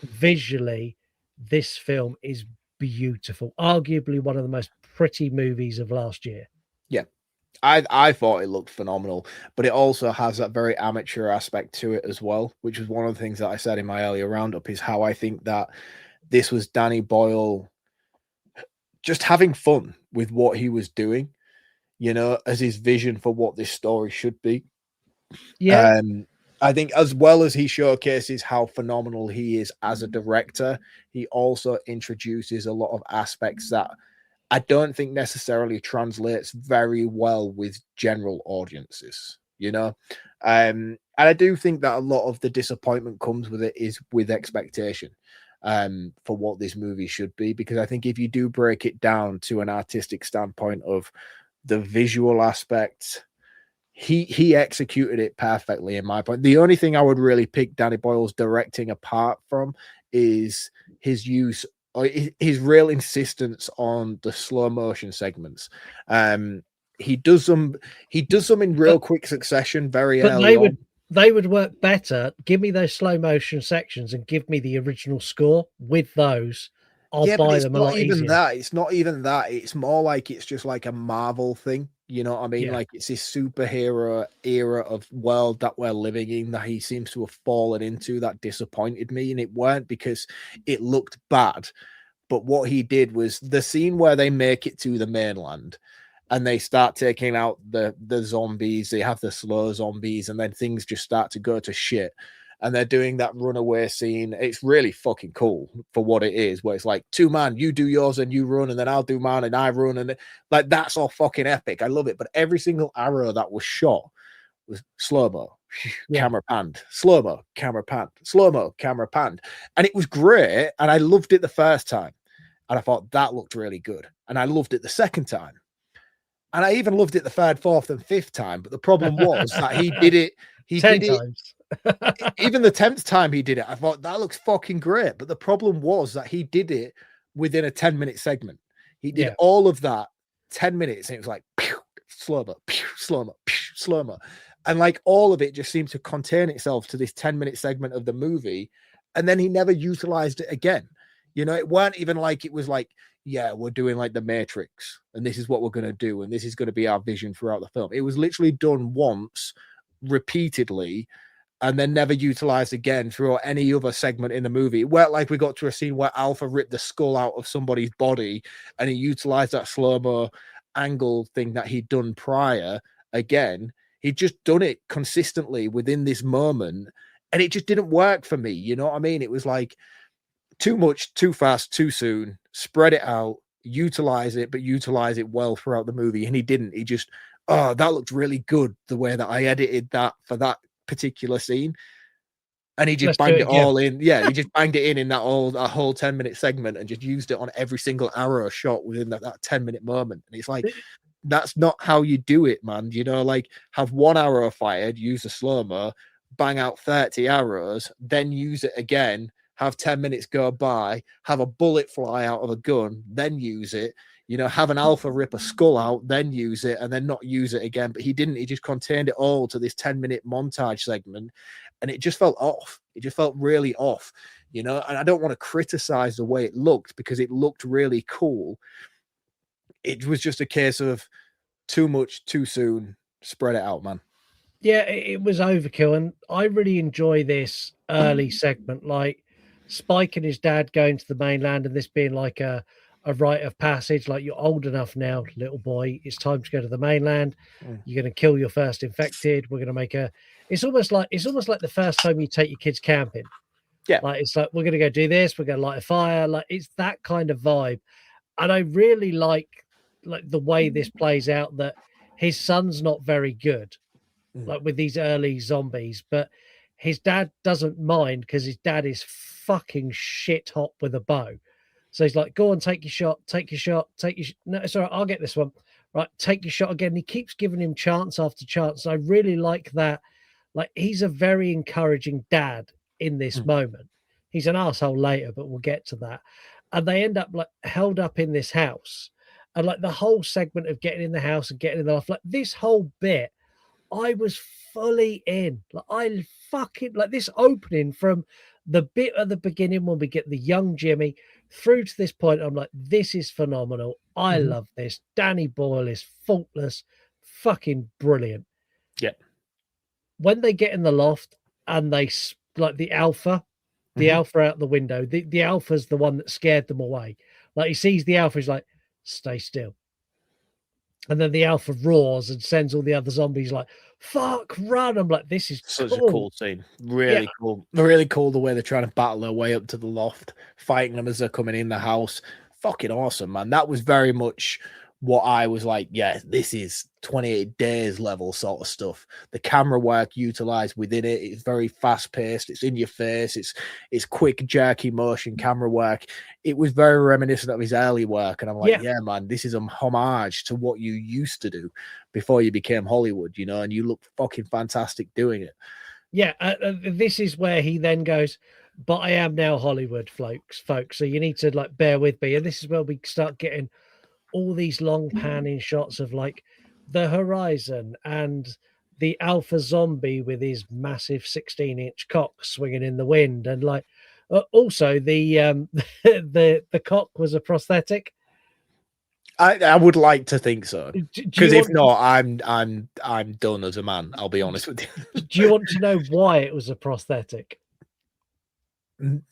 Speaker 1: visually, this film is beautiful. Arguably one of the most pretty movies of last year.
Speaker 4: Yeah, I thought it looked phenomenal, but it also has that very amateur aspect to it as well, which was one of the things that I said in my earlier roundup, is how I think that this was Danny Boyle just having fun with what he was doing, you know, as his vision for what this story should be.
Speaker 1: Yeah.
Speaker 4: I think as well as he showcases how phenomenal he is as a director, he also introduces a lot of aspects that I don't think necessarily translates very well with general audiences, you know? And I do think that a lot of the disappointment comes with it is with expectation for what this movie should be. Because I think if you do break it down to an artistic standpoint of the visual aspects, he executed it perfectly in my point. The only thing I would really pick Danny Boyle's directing apart from is his use, his real insistence on the slow motion segments. He does them in real quick succession very
Speaker 1: But
Speaker 4: early on.
Speaker 1: they would work better. Give me those slow motion sections and give me the original score with those. I'll buy them a lot easier.
Speaker 4: It's not even that. It's more like it's just like a Marvel thing. You know what I mean?
Speaker 1: Yeah.
Speaker 4: Like it's this superhero era of world that we're living in that he seems to have fallen into that disappointed me. And it weren't because it looked bad. But what he did was the scene where they make it to the mainland and they start taking out the zombies. They have the slow zombies, and then things just start to go to shit. And they're doing that runaway scene. It's really fucking cool for what it is, where it's like 2-man, you do yours and you run, and then I'll do mine and I run. And like, that's all fucking epic. I love it. But every single arrow that was shot was slow-mo, camera panned, slow-mo, camera panned, slow-mo, camera panned. And it was great. And I loved it the first time. And I thought that looked really good. And I loved it the second time. And I even loved it the third, fourth, and fifth time. But the problem was that he did it. He
Speaker 1: 10
Speaker 4: did
Speaker 1: times.
Speaker 4: Even the 10th time he did it, I thought that looks fucking great. But the problem was that he did it within a 10-minute segment. He did all of that 10 minutes, and it was like slow-mo, slow-mo, slow-mo. And like all of it just seemed to contain itself to this 10-minute segment of the movie. And then he never utilized it again. You know, it weren't even like it was like, yeah, we're doing like the Matrix, and this is what we're going to do, and this is going to be our vision throughout the film. It was literally done once, repeatedly, and then never utilized again throughout any other segment in the movie. It weren't like we got to a scene where Alpha ripped the skull out of somebody's body and he utilized that slow-mo angle thing that he'd done prior again. He'd just done it consistently within this moment, and it just didn't work for me. You know what I mean? It was like too much, too fast, too soon, spread it out, utilize it, but utilize it well throughout the movie. And he didn't. He just, oh, that looked really good, the way that I edited that for that particular scene. And he just banged it all in. Yeah, he just banged it in that whole 10-minute segment and just used it on every single arrow shot within that 10-minute moment. And it's like, that's not how you do it, man. You know, like have one arrow fired, use a slow-mo, bang out 30 arrows, then use it again, have 10 minutes go by, have a bullet fly out of a gun, then use it, you know, have an Alpha rip a skull out, then use it, and then not use it again. But he didn't. He just contained it all to this 10-minute montage segment, and it just felt off. It just felt really off, you know. And I don't want to criticize the way it looked, because it looked really cool. It was just a case of too much, too soon, spread it out, man.
Speaker 1: Yeah, it was overkill, and I really enjoy this early segment, like Spike and his dad going to the mainland, and this being like a rite of passage. Like, you're old enough now, little boy, it's time to go to the mainland. You're going to kill your first infected. We're going to make it's almost like the first time you take your kids camping.
Speaker 4: Yeah,
Speaker 1: like it's like, we're going to go do this, we're going to light a fire. Like, it's that kind of vibe. And I really like the way this plays out, that his son's not very good, like with these early zombies, but his dad doesn't mind, because his dad is fucking shit hot with a bow. So he's like, go on, take your shot. No, it's all right, I'll get this one. Right, take your shot again. He keeps giving him chance after chance. I really like that. Like, he's a very encouraging dad in this moment. He's an asshole later, but we'll get to that. And they end up like held up in this house. And like the whole segment of getting in the house and getting in the loft, like this whole bit, I was fully in. Like, I fucking like this opening from the bit at the beginning when we get the young Jimmy through to this point. I'm like, this is phenomenal. I love this. Danny Boyle is faultless, fucking brilliant.
Speaker 4: Yeah.
Speaker 1: When they get in the loft and they like the alpha out the window, the alpha's the one that scared them away. Like, he sees the alpha, he's like, stay still. And then the alpha roars and sends all the other zombies like, fuck, run. I'm like, this is
Speaker 4: such a cool scene. Really cool. Really cool the way they're trying to battle their way up to the loft, fighting them as they're coming in the house. Fucking awesome, man. That was very much what I was like, yeah, this is 28 Days level sort of stuff. The camera work utilized within it is very fast paced. It's in your face. It's quick, jerky motion camera work. It was very reminiscent of his early work. And I'm like, yeah, man, this is a homage to what you used to do before you became Hollywood, you know, and you look fucking fantastic doing it.
Speaker 1: Yeah. This is where he then goes, but I am now Hollywood, folks. So you need to like bear with me. And this is where we start getting all these long panning shots of like the horizon and the alpha zombie with his massive 16-inch cock swinging in the wind, and like also the the cock was a prosthetic.
Speaker 4: I would like to think so, because if
Speaker 1: to,
Speaker 4: not, I'm done as a man. I'll be honest with you.
Speaker 1: do you want to know why it was a prosthetic?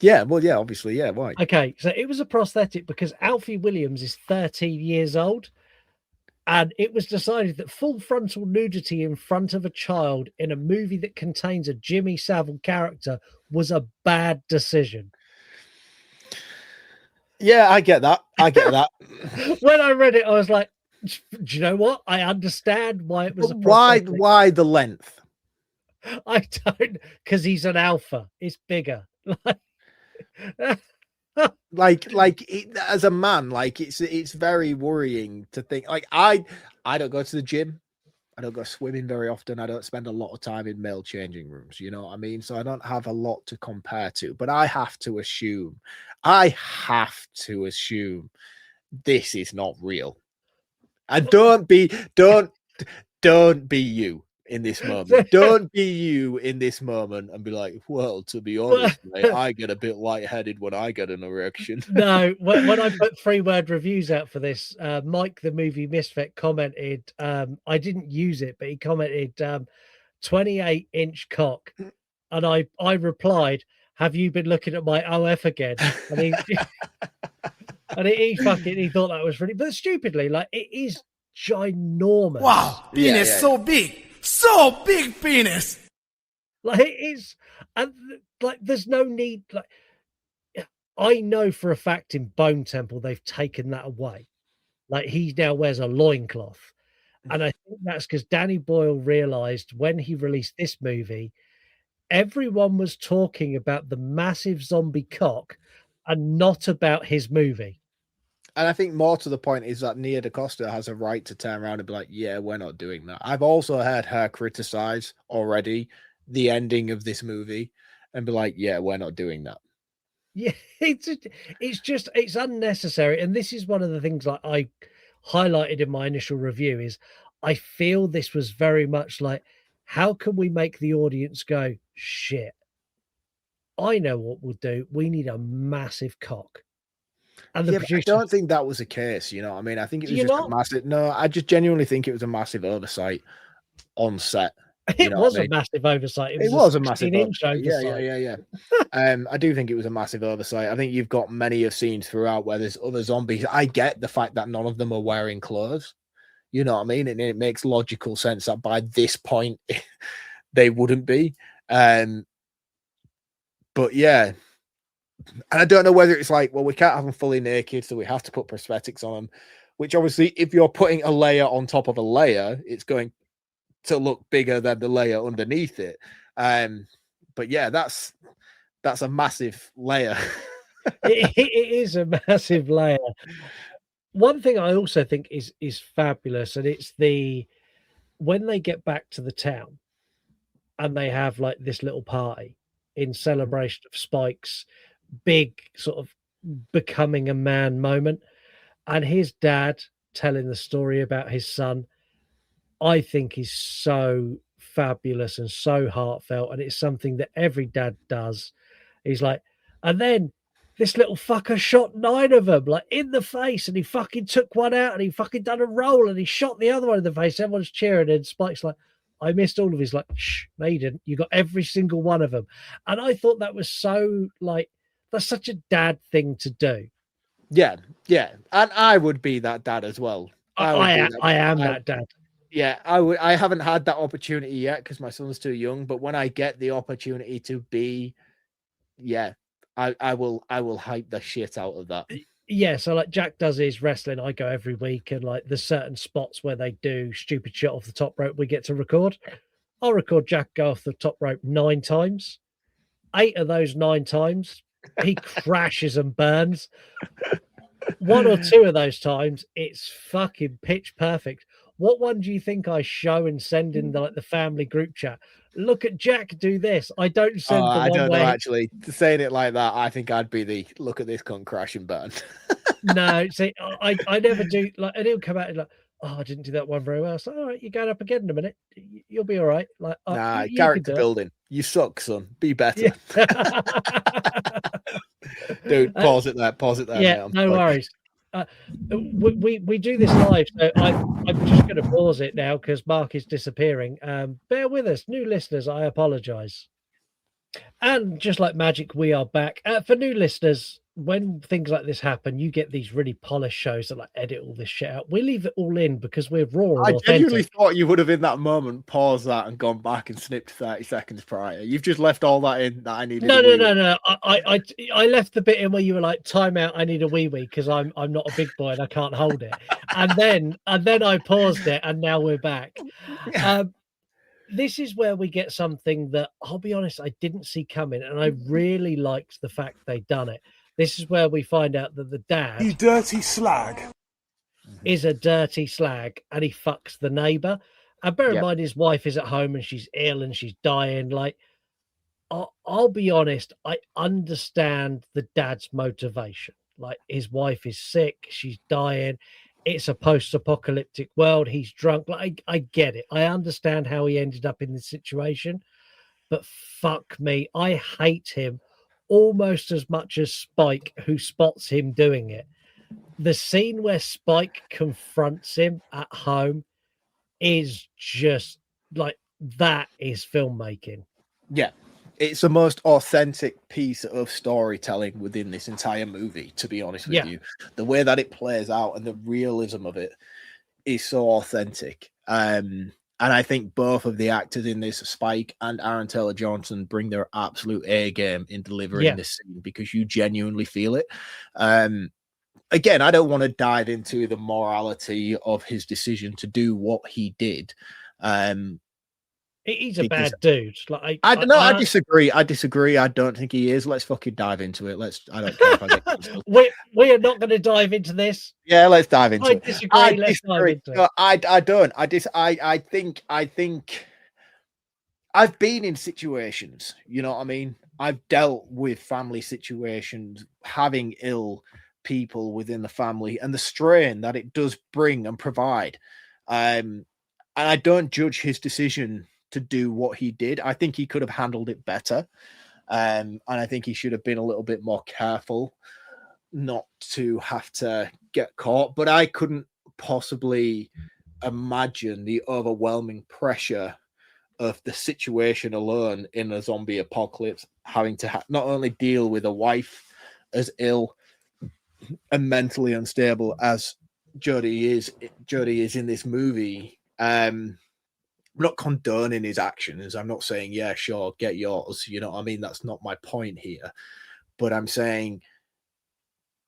Speaker 4: Yeah, well, yeah, obviously, yeah. Why?
Speaker 1: Okay, so it was a prosthetic because Alfie Williams is 13 years old, and it was decided that full frontal nudity in front of a child in a movie that contains a Jimmy Saville character was a bad decision.
Speaker 4: Yeah, I get that.
Speaker 1: When I read it, I was like, do you know what? I understand why it was a prosthetic.
Speaker 4: Why the length?
Speaker 1: I don't, because he's an alpha. It's bigger.
Speaker 4: As a man, like it's very worrying to think. Like I don't go to the gym. I don't go swimming very often. I don't spend a lot of time in male changing rooms. You know what I mean? So I don't have a lot to compare to. But I have to assume this is not real. And don't be you in this moment. Don't be you in this moment and be like, well, to be honest, mate, I get a bit lightheaded when I get an erection.
Speaker 1: No, when I put 3-word reviews out for this, Mike, the movie Misfit, commented, I didn't use it, but he commented 28-inch cock. And I replied, have you been looking at my OF again? And he he thought that was really, but stupidly, like it is ginormous.
Speaker 5: Wow, penis so big penis.
Speaker 1: Like it is, and like there's no need. Like I know for a fact in Bone Temple they've taken that away. Like he now wears a loincloth, and I think that's because Danny Boyle realized when he released this movie, everyone was talking about the massive zombie cock and not about his movie.
Speaker 4: And I think more to the point is that Nia DaCosta has a right to turn around and be like, yeah, we're not doing that. I've also heard her criticize already the ending of this movie and be like, yeah, we're not doing that.
Speaker 1: Yeah, it's unnecessary. And this is one of the things like I highlighted in my initial review is I feel this was very much like, how can we make the audience go, shit, I know what we'll do. We need a massive cock. And the
Speaker 4: I don't think that was the case. You know what I mean? I think it was just a massive. No, I just genuinely think it was a massive oversight on set.
Speaker 1: It was a massive oversight.
Speaker 4: It was a massive
Speaker 1: oversight.
Speaker 4: Yeah. I do think it was a massive oversight. I think you've got many of scenes throughout where there's other zombies. I get the fact that none of them are wearing clothes. You know what I mean? And it makes logical sense that by this point they wouldn't be. But yeah. And I don't know whether it's like, well, we can't have them fully naked, so we have to put prosthetics on them, which obviously, if you're putting a layer on top of a layer, it's going to look bigger than the layer underneath it. But yeah, that's a massive layer.
Speaker 1: it is a massive layer. One thing I also think is fabulous, and it's when they get back to the town and they have like this little party in celebration of Spike's big sort of becoming a man moment, and his dad telling the story about his son, I think is so fabulous and so heartfelt, and it's something that every dad does. He's like, and then this little fucker shot 9 of them like in the face, and he fucking took one out and he fucking done a roll and he shot the other one in the face. Everyone's cheering, and Spike's like, I missed all of his. Like, shh, no, you didn't. You got every single one of them. And I thought that was so like, that's such a dad thing to do.
Speaker 4: Yeah. And I would be that dad as well.
Speaker 1: I am that dad.
Speaker 4: Yeah, I haven't had that opportunity yet because my son's too young. But when I get the opportunity to be, I will hype the shit out of that.
Speaker 1: Yeah, so like Jack does his wrestling. I go every week, and like there's certain spots where they do stupid shit off the top rope we get to record. I'll record Jack go off the top rope 9 times. 8 of those 9 times, he crashes and burns. 1 or 2 of those times, it's fucking pitch perfect. What one do you think I show and send in the family group chat? Look at Jack do this. I don't send the
Speaker 4: I
Speaker 1: one
Speaker 4: don't know,
Speaker 1: where
Speaker 4: actually. Saying it like that, I think I'd be the look at this cunt crash and burn.
Speaker 1: no, see, I never do like, and he'll come out and like, oh, I didn't do that one very well. So, all right, you're going up again in a minute. You'll be all right. Like,
Speaker 4: Nah,
Speaker 1: you can
Speaker 4: character
Speaker 1: do it.
Speaker 4: building. You suck, son. Be better.
Speaker 1: Yeah.
Speaker 4: Dude, pause it there. Pause it there,
Speaker 1: Yeah,
Speaker 4: mate.
Speaker 1: no worries. We do this live, so I'm just going to pause it now because Mark is disappearing. Bear with us, new listeners. I apologise. And just like magic, we are back. For new listeners, when things like this happen, you get these really polished shows that like edit all this shit out. We leave it all in because we're raw and
Speaker 4: I genuinely
Speaker 1: authentic.
Speaker 4: thought you would have in that moment paused that and gone back and snipped 30 seconds prior. You've just left all that in that I needed.
Speaker 1: No. I left the bit in where you were like, time out, I need a wee because I'm not a big boy and I can't hold it. And then I paused it and now we're back. This is where we get something that I'll be honest, I didn't see coming, and I really liked the fact they'd done it. This is where we find out that the dad,
Speaker 5: You dirty slag.
Speaker 1: is a dirty slag and he fucks the neighbor. And bear in mind, his wife is at home and she's ill and she's dying. Like, I'll be honest, I understand the dad's motivation. Like, his wife is sick, she's dying. It's a post-apocalyptic world. He's drunk. Like, I get it. I understand how he ended up in this situation, but fuck me, I hate him almost as much as Spike, who spots him doing it. The scene where Spike confronts him at home is just like, that is filmmaking.
Speaker 4: Yeah. It's the most authentic piece of storytelling within this entire movie, to be honest with you. The way that it plays out and the realism of it is so authentic. And I think both of the actors in this, Spike and Aaron Taylor-Johnson, bring their absolute A game in delivering this scene because you genuinely feel it. Again, I don't want to dive into the morality of his decision to do what he did.
Speaker 1: He's a bad dude. Like,
Speaker 4: I disagree. I disagree. I don't think he is. Let's fucking dive into it. I don't care if I get
Speaker 1: we are not going to dive into this.
Speaker 4: Yeah, let's dive into it.
Speaker 1: I disagree.
Speaker 4: No, I don't. I think I've been in situations, you know what I mean? I've dealt with family situations, having ill people within the family and the strain that it does bring and provide. And I don't judge his decision to do what he did. I think he could have handled it better. And I think he should have been a little bit more careful not to have to get caught. But I couldn't possibly imagine the overwhelming pressure of the situation alone in a zombie apocalypse, having to not only deal with a wife as ill and mentally unstable as Jodie is in this movie. I'm not condoning his actions. I'm not saying, yeah, sure, get yours. You know what I mean? That's not my point here. But I'm saying,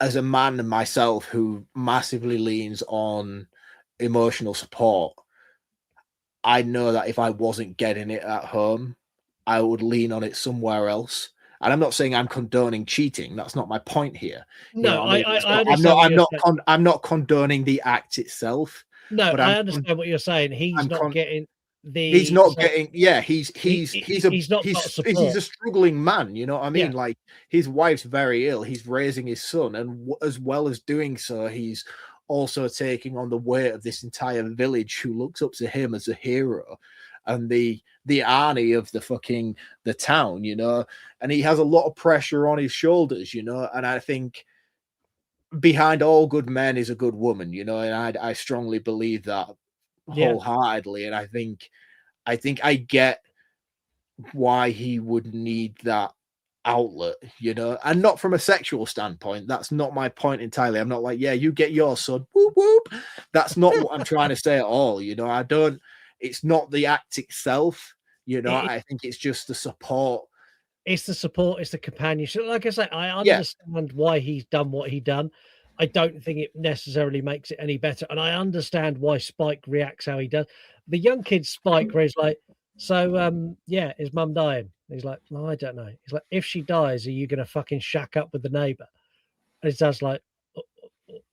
Speaker 4: as a man myself who massively leans on emotional support, I know that if I wasn't getting it at home, I would lean on it somewhere else. And I'm not saying I'm condoning cheating. That's not my point here.
Speaker 1: No,
Speaker 4: I'm not condoning the act itself.
Speaker 1: No,
Speaker 4: but
Speaker 1: I understand what you're saying. He's not getting
Speaker 4: he's a struggling man, you know what I mean? Like, his wife's very ill, he's raising his son, and as well as doing so, he's also taking on the weight of this entire village who looks up to him as a hero and the Arnie of the town, you know, and he has a lot of pressure on his shoulders, you know. And I think behind all good men is a good woman, you know, and I strongly believe that wholeheartedly. And I think I get why he would need that outlet, you know, and not from a sexual standpoint. That's not my point entirely. I'm not like, yeah, you get your son, whoop whoop. That's not what I'm trying to say at all, you know. It's not the act itself, you know. I think it's just the support.
Speaker 1: It's the support, it's the companionship. Like I say, I understand why he's done what he done. I don't think it necessarily makes it any better. And I understand why Spike reacts how he does. The young kid Spike, where he's like, so yeah, is mum dying? He's like, no, I don't know. He's like, if she dies, are you gonna fucking shack up with the neighbor? And his dad's like,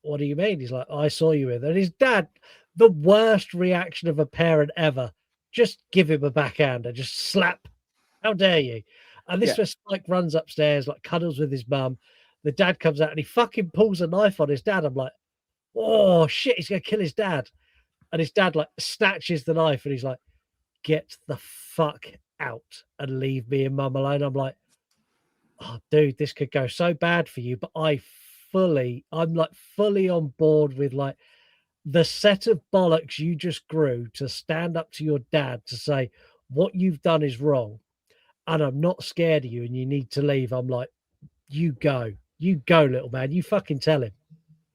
Speaker 1: what do you mean? He's like, I saw you with her. And his dad, the worst reaction of a parent ever, just give him a backhander, just slap. How dare you? And this
Speaker 4: Yeah.
Speaker 1: was Spike runs upstairs, like cuddles with his mum. The dad comes out and he fucking pulls a knife on his dad. I'm like, oh shit, he's gonna kill his dad. And his dad like snatches the knife and he's like, get the fuck out and leave me and mum alone. I'm like, oh dude, this could go so bad for you. But I'm like fully on board with like the set of bollocks you just grew to stand up to your dad to say what you've done is wrong. And I'm not scared of you and you need to leave. I'm like, you go, little man. You fucking tell him.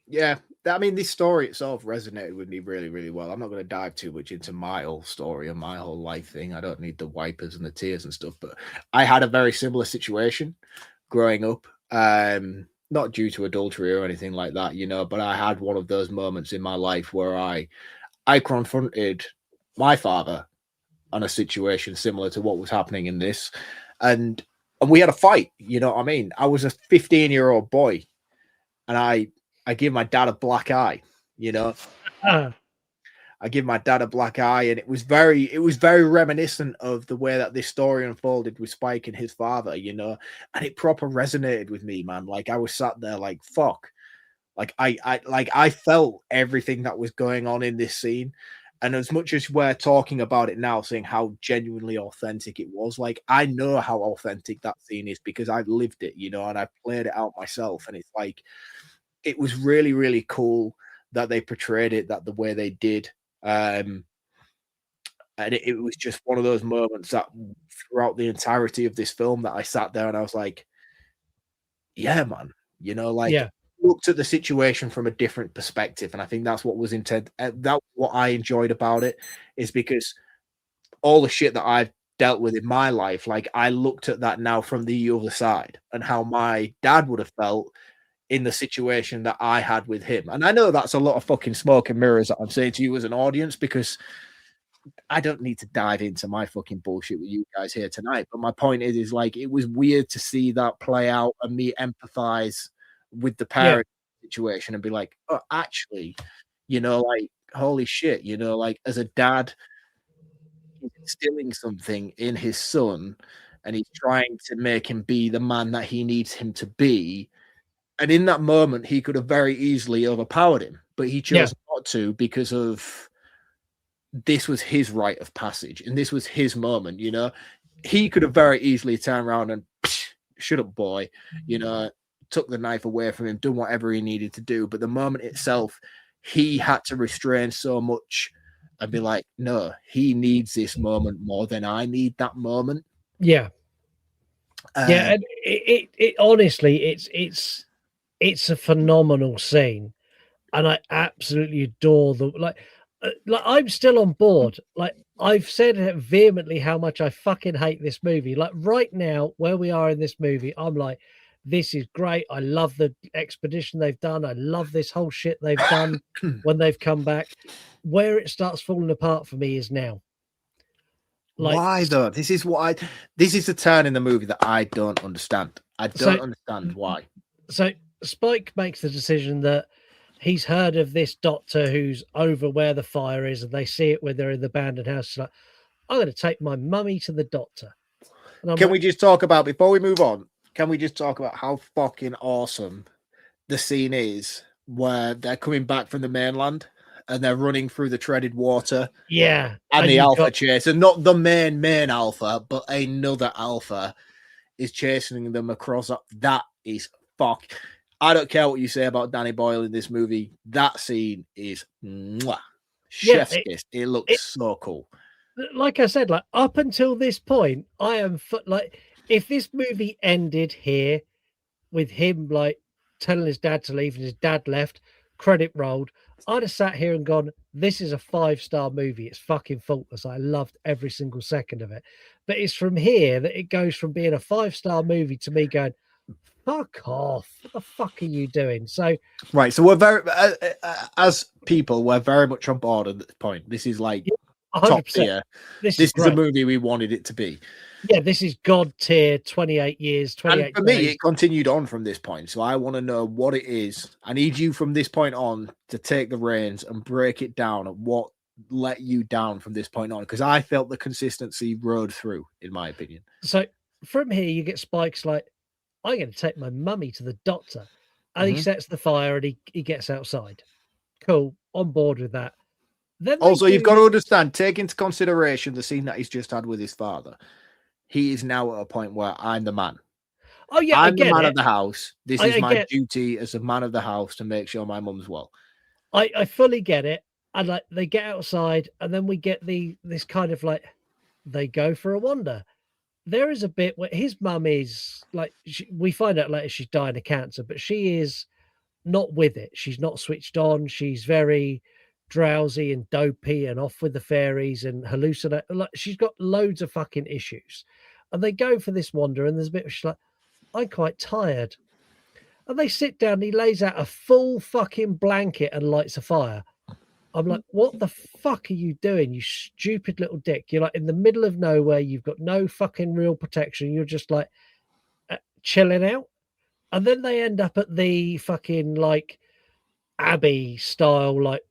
Speaker 4: Yeah. I mean, this story itself resonated with me really, really well. I'm not going to dive too much into my whole story and my whole life thing. I don't need the wipers and the tears and stuff, but I had a very similar situation growing up. Not due to adultery or anything like that, you know, but I had one of those moments in my life where I confronted my father on a situation similar to what was happening in this. And we had a fight, you know what I mean? I was a 15-year-old boy and I give my dad a black eye, you know. I give my dad a black eye, and it was very reminiscent of the way that this story unfolded with Spike and his father, you know, and it proper resonated with me, man. Like I was sat there like, fuck. Like I felt everything that was going on in this scene. And as much as we're talking about it now, saying how genuinely authentic it was, like I know how authentic that scene is because I've lived it, you know, and I've played it out myself. And it's like, it was really, really cool that they portrayed it that the way they did. And it was just one of those moments that throughout the entirety of this film that I sat there and I was like, yeah, man, you know, like looked at the situation from a different perspective. And I think that's what was intended. That's what I enjoyed about it, is because all the shit that I've dealt with in my life, like I looked at that now from the other side and how my dad would have felt in the situation that I had with him. And I know that's a lot of fucking smoke and mirrors that I'm saying to you as an audience, because I don't need to dive into my fucking bullshit with you guys here tonight. But my point is like, it was weird to see that play out and me empathize with the parent situation and be like, oh, actually, you know, like, holy shit, you know, like as a dad, he's instilling something in his son and he's trying to make him be the man that he needs him to be. And in that moment, he could have very easily overpowered him, but he chose not to because of this was his rite of passage and this was his moment, you know. He could have very easily turned around and shut up, boy, you know, took the knife away from him, done whatever he needed to do. But the moment itself, he had to restrain so much and be like, no, he needs this moment more than I need that moment.
Speaker 1: Yeah. And it honestly, it's a phenomenal scene, and I absolutely adore like I'm still on board. Like I've said vehemently how much I fucking hate this movie. Like right now, where we are in this movie, I'm like, this is great. I love the expedition they've done. I love this whole shit they've done when they've come back. Where it starts falling apart for me is now.
Speaker 4: Like, why though? This is the turn in the movie that I don't understand. I don't understand why.
Speaker 1: So Spike makes the decision that he's heard of this doctor who's over where the fire is, and they see it when they're in the abandoned house. It's like, I'm going to take my mummy to the doctor.
Speaker 4: Can we just talk about, before we move on, can we just talk about how fucking awesome the scene is where they're coming back from the mainland and they're running through the treaded water?
Speaker 1: Yeah.
Speaker 4: And the alpha chase, and not the main alpha, but another alpha is chasing them across. That is fuck. I don't care what you say about Danny Boyle in this movie. That scene is chef's kiss. It looks so cool.
Speaker 1: Like I said, like up until this point, I am like, if this movie ended here with him like telling his dad to leave and his dad left, credit rolled, I'd have sat here and gone, this is a 5-star movie. It's fucking faultless. I loved every single second of it. But it's from here that it goes from being a 5-star movie to me going, fuck off. What the fuck are you doing? So
Speaker 4: Right. So we're very, as people, we're very much on board at this point. This is like
Speaker 1: yeah,
Speaker 4: top
Speaker 1: 100%.
Speaker 4: tier.
Speaker 1: This
Speaker 4: This
Speaker 1: is
Speaker 4: is a
Speaker 1: great.
Speaker 4: movie we wanted it to be.
Speaker 1: Yeah, this is God tier, 28 years,
Speaker 4: And
Speaker 1: 28
Speaker 4: for me,
Speaker 1: days.
Speaker 4: it continued on from this point. So I want to know what it is. I need you from this point on to take the reins and break it down at what let you down from this point on. Because I felt the consistency rode through, in my opinion.
Speaker 1: So from here, you get Spike's like, I'm going to take my mummy to the doctor. And he
Speaker 4: Mhm.
Speaker 1: sets the fire and he gets outside. Cool. On board with that. Then they
Speaker 4: Also, you've
Speaker 1: do
Speaker 4: got to
Speaker 1: this-
Speaker 4: understand, take into consideration the scene that he's just had with his father. He is now at a point where I'm the man.
Speaker 1: Oh, yeah, I
Speaker 4: I'm the
Speaker 1: get
Speaker 4: man
Speaker 1: it.
Speaker 4: of the house. This
Speaker 1: I
Speaker 4: is my
Speaker 1: get-
Speaker 4: duty as a man of the house to make sure my mum's well.
Speaker 1: I fully get it. And like they get outside and then we get this kind of like they go for a wander. There is a bit where his mum is like we find out later she's dying of cancer, but she is not with it. She's not switched on. She's very drowsy and dopey and off with the fairies and hallucinate. Like she's got loads of fucking issues. And they go for this wander, and there's a bit of she's like, I'm quite tired. And they sit down, and he lays out a full fucking blanket and lights a fire. I'm like, what the fuck are you doing, you stupid little dick? You're like in the middle of nowhere, you've got no fucking real protection, you're just like chilling out. And then they end up at the fucking like Abbey style like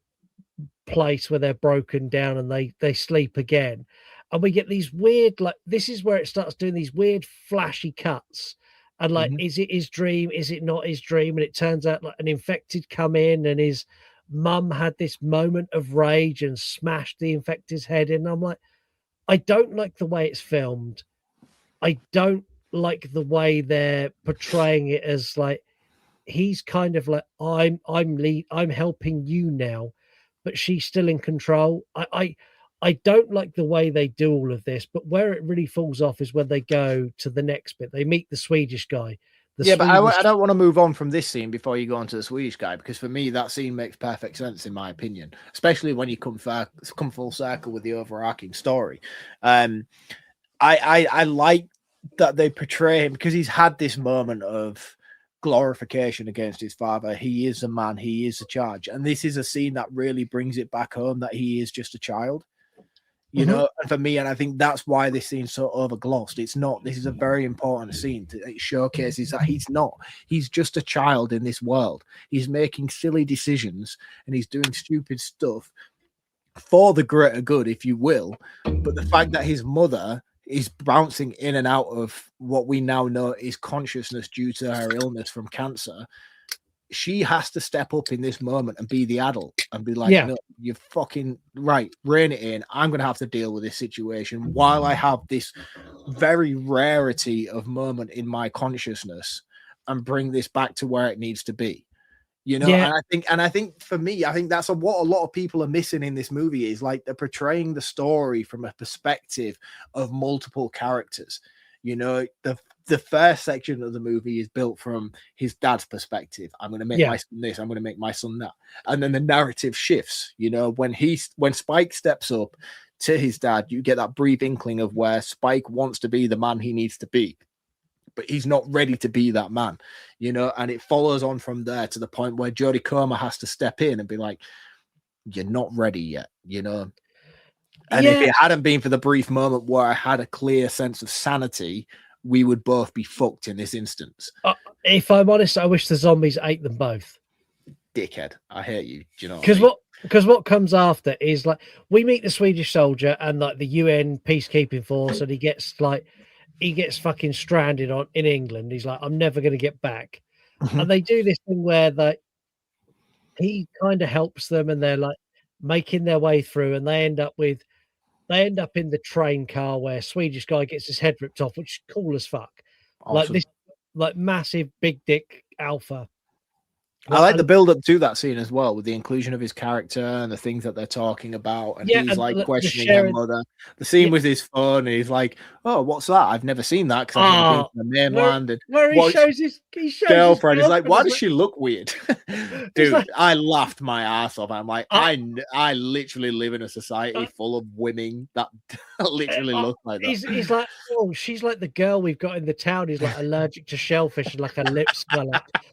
Speaker 1: place where they're broken down and they sleep again. And we get these weird, like this is where it starts doing these weird flashy cuts. And like, is it his dream? Is it not his dream? And it turns out like an infected come in and his mum had this moment of rage and smashed the infected's head in. And I'm like, I don't like the way it's filmed. I don't like the way they're portraying it as like he's kind of like I'm helping you now, but she's still in control. I don't like the way they do all of this, but where it really falls off is when they go to the next bit. They meet the Swedish guy.
Speaker 4: But I don't want to move on from this scene before you go on to the Swedish guy, because for me that scene makes perfect sense in my opinion, especially when you come full circle with the overarching story. I like that they portray him because he's had this moment of glorification against his father. He is a man, he is a charge, and this is a scene that really brings it back home that he is just a child, you know. And for me, and I think that's why this scene's so overglossed. It's not. This is a very important scene. It showcases that he's just a child in this world. He's making silly decisions and he's doing stupid stuff for the greater good, if you will. But the fact that his mother is bouncing in and out of what we now know is consciousness due to her illness from cancer, she has to step up in this moment and be the adult and be like, no, you're fucking right, rein it in. I'm going to have to deal with this situation while I have this very rarity of moment in my consciousness and bring this back to where it needs to be. You know, and I think for me, I think that's what a lot of people are missing in this movie is like they're portraying the story from a perspective of multiple characters. You know, the first section of the movie is built from his dad's perspective. I'm going to make my son this. I'm going to make my son that. And then the narrative shifts. You know, when Spike steps up to his dad, you get that brief inkling of where Spike wants to be the man he needs to be, but he's not ready to be that man, you know, and it follows on from there to the point where Jodie Comer has to step in and be like, you're not ready yet, you know. And if it hadn't been for the brief moment where I had a clear sense of sanity, we would both be fucked in this instance.
Speaker 1: If I'm honest, I wish the zombies ate them both.
Speaker 4: Dickhead, I hate you. Do you know?
Speaker 1: Because what comes after is like we meet the Swedish soldier and like the UN peacekeeping force, and he gets fucking stranded in England. He's like, I'm never going to get back. And they do this thing where he kind of helps them and they're like making their way through, and they end up in the train car where Swedish guy gets his head ripped off, which is cool as fuck. Awesome. Like this, like massive big dick alpha.
Speaker 4: I like the build up to that scene as well, with the inclusion of his character and the things that they're talking about, and he's
Speaker 1: and
Speaker 4: like
Speaker 1: the
Speaker 4: questioning her
Speaker 1: sharing.
Speaker 4: mother. The scene
Speaker 1: Yeah.
Speaker 4: with his phone, and he's like, "Oh, what's that? I've never seen that because I've never been to the mainland." And
Speaker 1: Where he
Speaker 4: what
Speaker 1: shows his
Speaker 4: girlfriend is like, "Why does
Speaker 1: like,
Speaker 4: she look weird?"
Speaker 1: He's
Speaker 4: Dude,
Speaker 1: like,
Speaker 4: I laughed my ass off. I'm like, I literally live in a society full of women that literally look like that.
Speaker 1: he's like, oh, she's like the girl we've got in the town. He's like allergic to shellfish and like her lips smell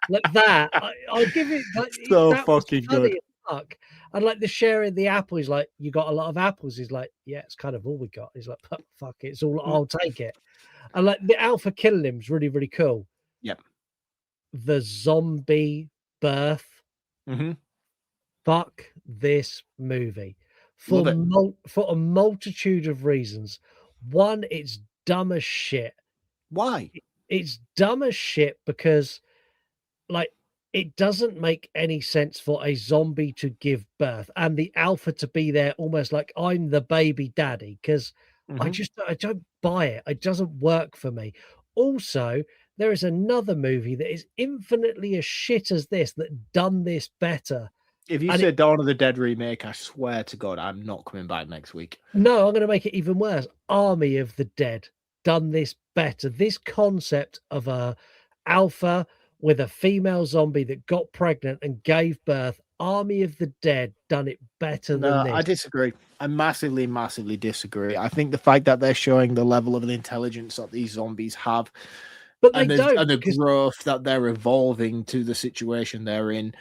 Speaker 1: like that. I'll give it like
Speaker 4: So
Speaker 1: that was
Speaker 4: fucking
Speaker 1: funny
Speaker 4: good.
Speaker 1: as fuck. And like the sharing the apple, he's like, you got a lot of apples. He's like, yeah, it's kind of all we got. He's like, fuck it, it's all I'll take it. And like the alpha killing him's really, really cool.
Speaker 4: Yep.
Speaker 1: The zombie birth.
Speaker 4: Mm-hmm.
Speaker 1: Fuck this movie
Speaker 4: Love it.
Speaker 1: For a multitude of reasons. One, it's dumb as shit.
Speaker 4: Why?
Speaker 1: It's dumb as shit because, like, it doesn't make any sense for a zombie to give birth and the alpha to be there almost like I'm the baby daddy, because I don't buy it. It doesn't work for me. Also, there is another movie that is infinitely as shit as this that done this better.
Speaker 4: If you say Dawn of the Dead remake, I swear to God, I'm not coming back next week.
Speaker 1: No, I'm going to make it even worse. Army of the Dead done this better. This concept of a alpha with a female zombie that got pregnant and gave birth. Army of the Dead done it better than this.
Speaker 4: I disagree. I massively, massively disagree. I think the fact that they're showing the level of intelligence that these zombies have,
Speaker 1: but they don't,
Speaker 4: and the growth that they're evolving to the situation they're in,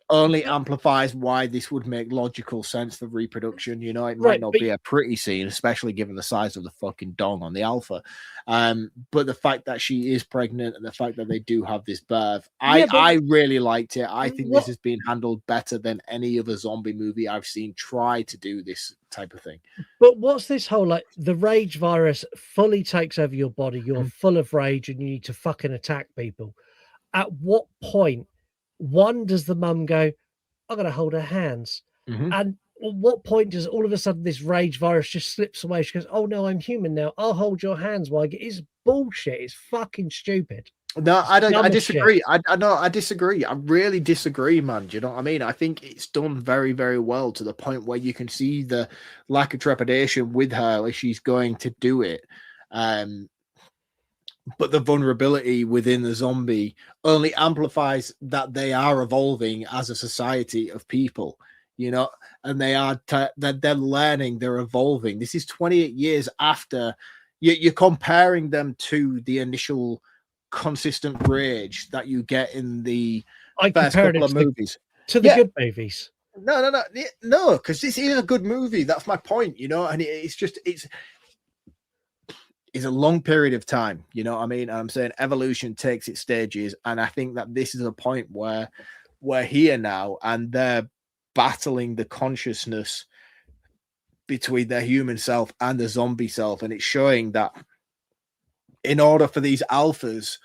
Speaker 4: only amplifies why this would make logical sense for reproduction. You know, it might not be a pretty scene, especially given the size of the fucking dong on the alpha. But the fact that she is pregnant and the fact that they do have this birth, I really liked it. I think this has been handled better than any other zombie movie I've seen try to do this type of thing.
Speaker 1: But what's this whole, like, the rage virus fully takes over your body, you're full of rage and you need to fucking attack people. At what point, one, does the mum go, I'm going to hold her hands? And at what point does all of a sudden this rage virus just slips away? She goes, oh no, I'm human now. I'll hold your hands while I get. It's bullshit. It's fucking stupid.
Speaker 4: No, I don't. I disagree. I disagree. I really disagree, man. Do you know what I mean? I think it's done very, very well to the point where you can see the lack of trepidation with her as she's going to do it. But the vulnerability within the zombie only amplifies that they are evolving as a society of people, you know, and they're learning, they're evolving. This is 28 years after. You're comparing them to the initial consistent rage that you get in the first couple of movies.
Speaker 1: To the good movies.
Speaker 4: No, because this is a good movie. That's my point, you know, and it's a long period of time, you know what I mean? I'm saying evolution takes its stages, and I think that this is a point where we're here now and they're battling the consciousness between their human self and the zombie self, and it's showing that in order for these alphas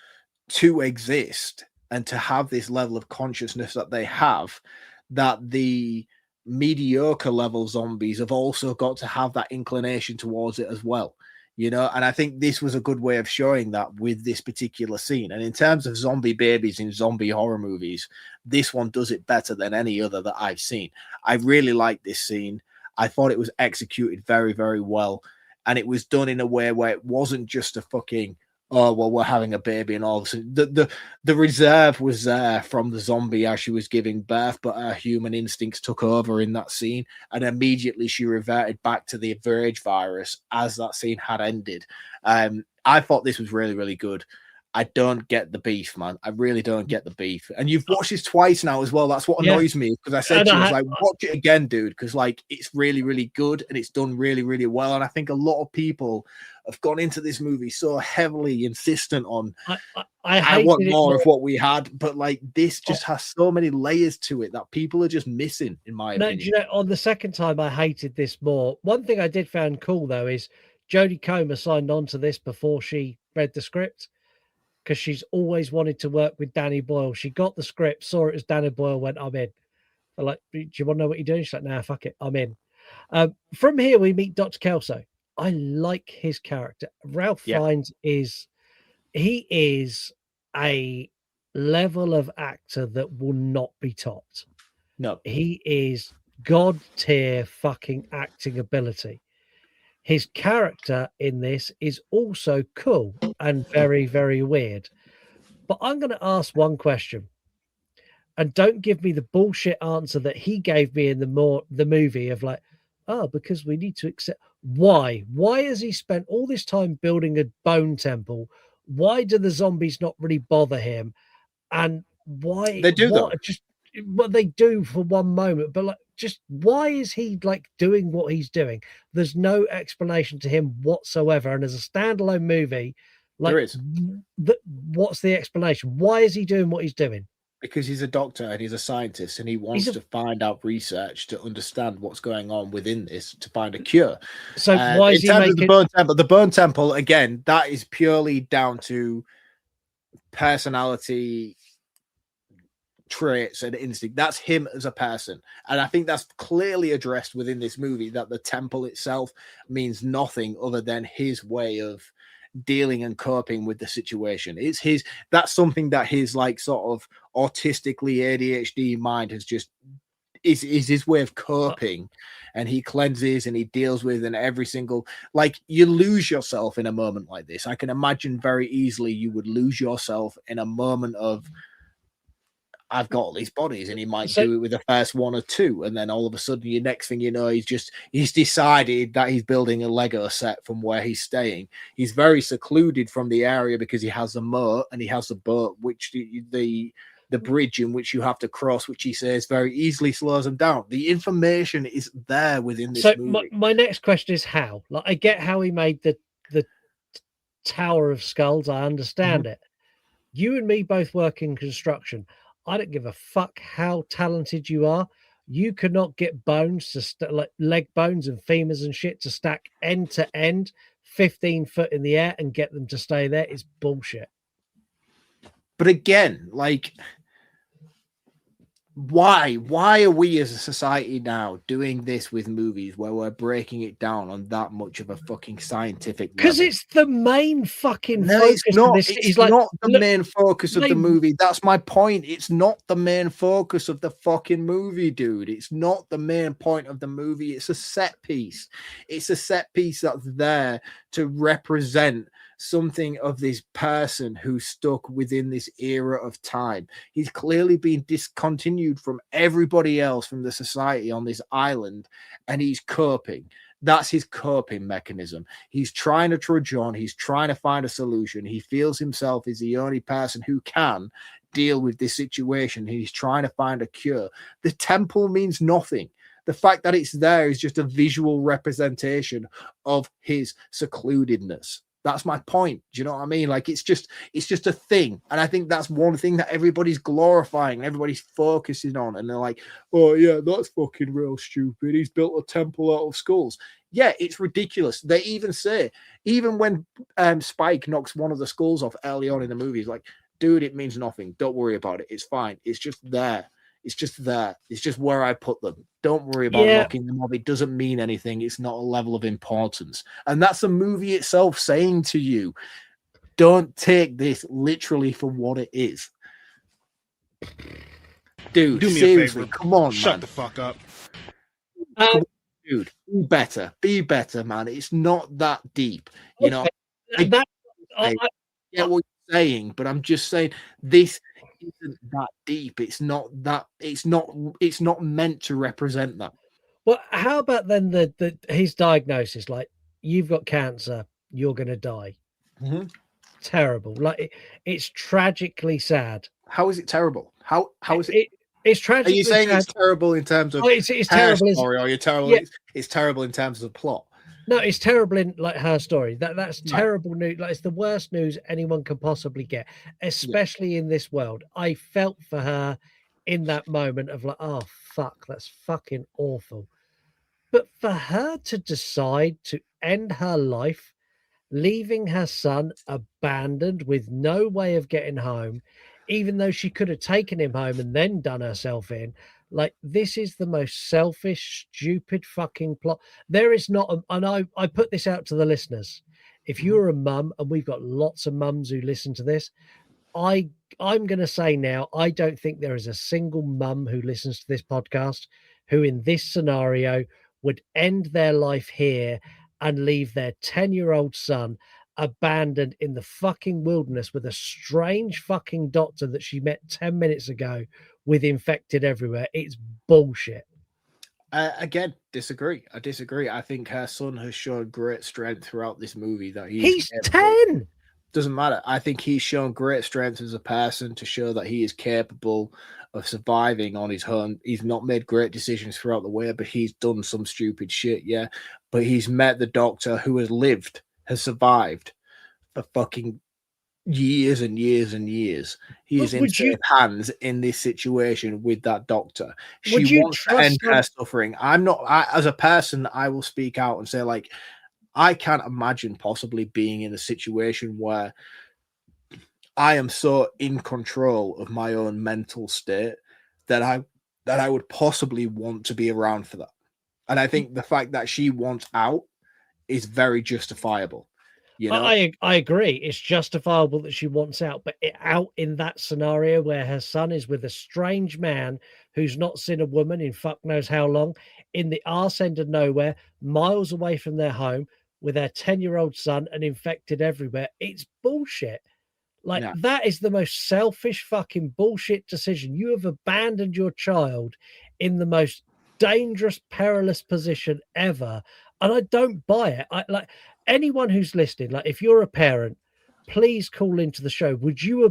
Speaker 4: to exist and to have this level of consciousness that they have, that the mediocre level zombies have also got to have that inclination towards it as well. You know, and I think this was a good way of showing that with this particular scene. And in terms of zombie babies in zombie horror movies, this one does it better than any other that I've seen. I really like this scene. I thought it was executed very, very well. And it was done in a way where it wasn't just a fucking, oh, well, we're having a baby and all of a sudden. The reserve was there from the zombie as she was giving birth, but her human instincts took over in that scene. And immediately she reverted back to the rage virus as that scene had ended. I thought this was really, really good. I don't get the beef, man. I really don't get the beef. And you've watched this twice now as well. That's what annoys me, because I said to you, I was like, watch it again, dude, because like it's really, really good and it's done really, really well. And I think a lot of people have gone into this movie so heavily insistent on I want more of what we had, but like this just has so many layers to it that people are just missing, in my opinion.
Speaker 1: You know, on the second time I hated this more. One thing I did find cool though is Jodie Comer signed on to this before she read the script, because she's always wanted to work with Danny Boyle. She got the script, saw it as Danny Boyle, went, I'm in. I'm like, do you want to know what you're doing? She's like, nah, fuck it, I'm in. From here, we meet Dr. Kelso. I like his character. Ralph Fiennes is a level of actor that will not be topped.
Speaker 4: No,
Speaker 1: He is god tier fucking acting ability. His character in this is also cool and very, very weird. But I'm going to ask one question, and don't give me the bullshit answer that he gave me in the movie of like, oh, because we need to accept. Why has he spent all this time building a bone temple? Why do the zombies not really bother him? And why
Speaker 4: they do though.
Speaker 1: just what they do for one moment, but like, just why is he like doing what he's doing? There's no explanation to him whatsoever. And as a standalone movie, like
Speaker 4: There is.
Speaker 1: what's the explanation? Why is he doing what he's doing?
Speaker 4: Because he's a doctor and he's a scientist and he wants to find out research to understand what's going on within this to find a cure.
Speaker 1: So why is he making
Speaker 4: the bone temple again? That is purely down to personality traits and instinct. That's him as a person, and I think that's clearly addressed within this movie, that the temple itself means nothing other than his way of dealing and coping with the situation. It's his, that's something that his like sort of autistically ADHD mind has just is his way of coping, and he cleanses and he deals with, and every single, like, you lose yourself in a moment like this. I can imagine very easily you would lose yourself in a moment of, I've got all these bodies, and he might do it with the first one or two, and then all of a sudden, your next thing you know, he's decided that he's building a Lego set from where he's staying. He's very secluded from the area because he has a moat and he has a boat, which the bridge in which you have to cross, which he says very easily slows him down. The information is there within this movie.
Speaker 1: My next question is how. Like, I get how he made the Tower of Skulls. I understand it. You and me both work in construction. I don't give a fuck how talented you are. You could not get bones to like leg bones and femurs and shit to stack end to end, 15 foot in the air and get them to stay there. It's bullshit.
Speaker 4: But again, like, why are we as a society now doing this with movies where we're breaking it down on that much of a fucking scientific level?
Speaker 1: Because it's the main fucking
Speaker 4: no,
Speaker 1: focus
Speaker 4: it's not.
Speaker 1: of this.
Speaker 4: It's not the main focus of the movie. That's my point. It's not the main focus of the fucking movie, dude. It's not the main point of the movie. It's a set piece. It's a set piece that's there to represent something of this person who's stuck within this era of time. He's clearly been discontinued from everybody else, from the society on this island, and he's coping. That's his coping mechanism. He's trying to trudge on. He's trying to find a solution. He feels himself is the only person who can deal with this situation. He's trying to find a cure. The temple means nothing. The fact that it's there is just a visual representation of his secludedness. That's my point. Do you know what I mean? Like, it's just a thing. And I think that's one thing that everybody's glorifying and everybody's focusing on. And they're like, oh yeah, that's fucking real stupid. He's built a temple out of skulls. Yeah, it's ridiculous. They even say, even when Spike knocks one of the skulls off early on in the movie, he's like, dude, it means nothing. Don't worry about it. It's fine. It's just there. It's just there. It's just where I put them. Don't worry about knocking them off. It doesn't mean anything. It's not a level of importance. And that's the movie itself saying to you, don't take this literally for what it is. Dude,
Speaker 6: do me
Speaker 4: seriously,
Speaker 6: a favor.
Speaker 4: come on,
Speaker 6: Shut
Speaker 4: man.
Speaker 6: the fuck up.
Speaker 4: Dude, be better, man. It's not that deep. You know, I get what you're saying, but I'm just saying this isn't that deep. It's not meant to represent that.
Speaker 1: Well, how about then his diagnosis? Like, you've got cancer, you're going to die. Terrible. Like, it's tragically sad.
Speaker 4: How is it terrible? How is it?
Speaker 1: It's tragic.
Speaker 4: Are you saying it's terrible in terms of
Speaker 1: it's terrible
Speaker 4: story, or you're terrible? Yeah. It's terrible in terms of plot.
Speaker 1: No, it's terrible in like her story. That's terrible news. Like, it's the worst news anyone can possibly get, especially in this world. I felt for her in that moment of like, oh fuck, that's fucking awful. But for her to decide to end her life, leaving her son abandoned with no way of getting home, even though she could have taken him home and then done herself in. Like, this is the most selfish, stupid fucking plot. There is not, and I put this out to the listeners. If you're a mum, and we've got lots of mums who listen to this, I'm going to say now, I don't think there is a single mum who listens to this podcast who, in this scenario, would end their life here and leave their 10-year-old son abandoned in the fucking wilderness with a strange fucking doctor that she met 10 minutes ago with infected everywhere. It's bullshit.
Speaker 4: Again, disagree. I disagree. I think her son has shown great strength throughout this movie that
Speaker 1: He's
Speaker 4: capable.
Speaker 1: 10.
Speaker 4: Doesn't matter. I think he's shown great strength as a person to show that he is capable of surviving on his own. He's not made great decisions throughout the way, but he's done some stupid shit, yeah. But he's met the doctor who has survived for fucking years and years and years. He is in safe hands in this situation with that doctor. She wants to end her suffering. As a person, I will speak out and say, like, I can't imagine possibly being in a situation where I am so in control of my own mental state that I would possibly want to be around for that. And I think the fact that she wants out is very justifiable. You know?
Speaker 1: I agree. It's justifiable that she wants out, but out in that scenario where her son is with a strange man who's not seen a woman in fuck knows how long, in the arse end of nowhere, miles away from their home, with their 10-year-old son and infected everywhere. It's bullshit. Like, that is the most selfish fucking bullshit decision. You have abandoned your child in the most dangerous, perilous position ever. And I don't buy it. Anyone who's listening, like, if you're a parent, please call into the show. Would you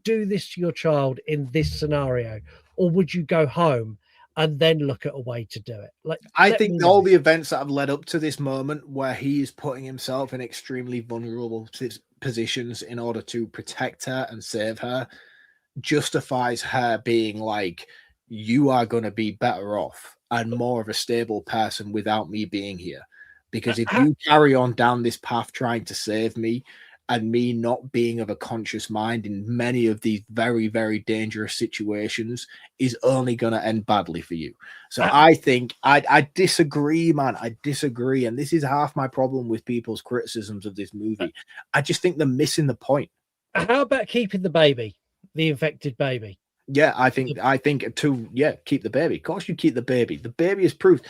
Speaker 1: do this to your child in this scenario? Or would you go home and then look at a way to do it? Like,
Speaker 4: I think all the events that have led up to this moment where he is putting himself in extremely vulnerable positions in order to protect her and save her justifies her being like, you are going to be better off and more of a stable person without me being here. Because if you carry on down this path trying to save me, and me not being of a conscious mind in many of these very, very dangerous situations is only going to end badly for you. So I think I disagree, man. I disagree. And this is half my problem with people's criticisms of this movie. I just think they're missing the point.
Speaker 1: How about keeping the baby, the infected baby?
Speaker 4: Yeah, I think keep the baby. Of course you keep the baby. The baby is proof.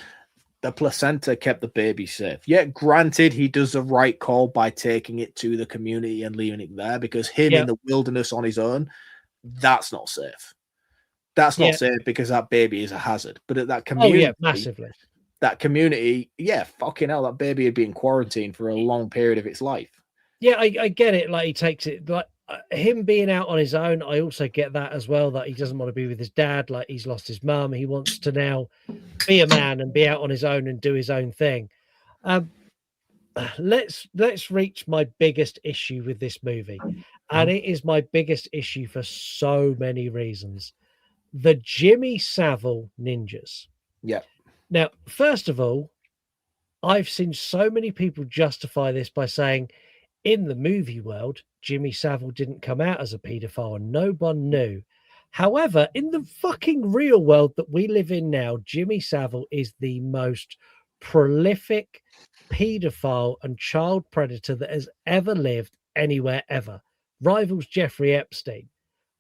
Speaker 4: The placenta kept the baby safe. Yeah, granted, he does the right call by taking it to the community and leaving it there, because him in the wilderness on his own, that's not safe. That's not safe because that baby is a hazard. But at that community,
Speaker 1: massively.
Speaker 4: That community, fucking hell, that baby had been quarantined for a long period of its life.
Speaker 1: Yeah, I get it. Like, he takes it, like, him being out on his own. I also get that as well, that he doesn't want to be with his dad. Like, he's lost his mum. He wants to now be a man and be out on his own and do his own thing. Let's reach my biggest issue with this movie, and it is my biggest issue for so many reasons. The Jimmy Saville ninjas.
Speaker 4: Yeah.
Speaker 1: Now, first of all, I've seen so many people justify this by saying, in the movie world, Jimmy Saville didn't come out as a paedophile and no one knew. However, in the fucking real world that we live in now, Jimmy Saville is the most prolific paedophile and child predator that has ever lived anywhere ever. Rivals Jeffrey Epstein.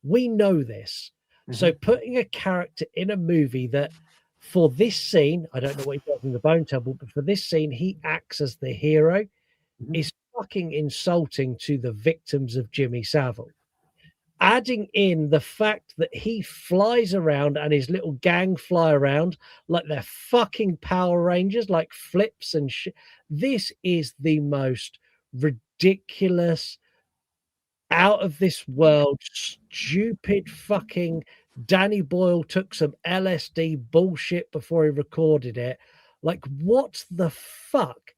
Speaker 1: We know this. So putting a character in a movie that, for this scene, I don't know what he does in the Bone Temple, but for this scene, he acts as the hero, is fucking insulting to the victims of Jimmy Saville. Adding in the fact that he flies around and his little gang fly around like they're fucking Power Rangers, like flips and shit. This is the most ridiculous, out of this world, stupid fucking Danny Boyle took some LSD bullshit before he recorded it. Like, what the fuck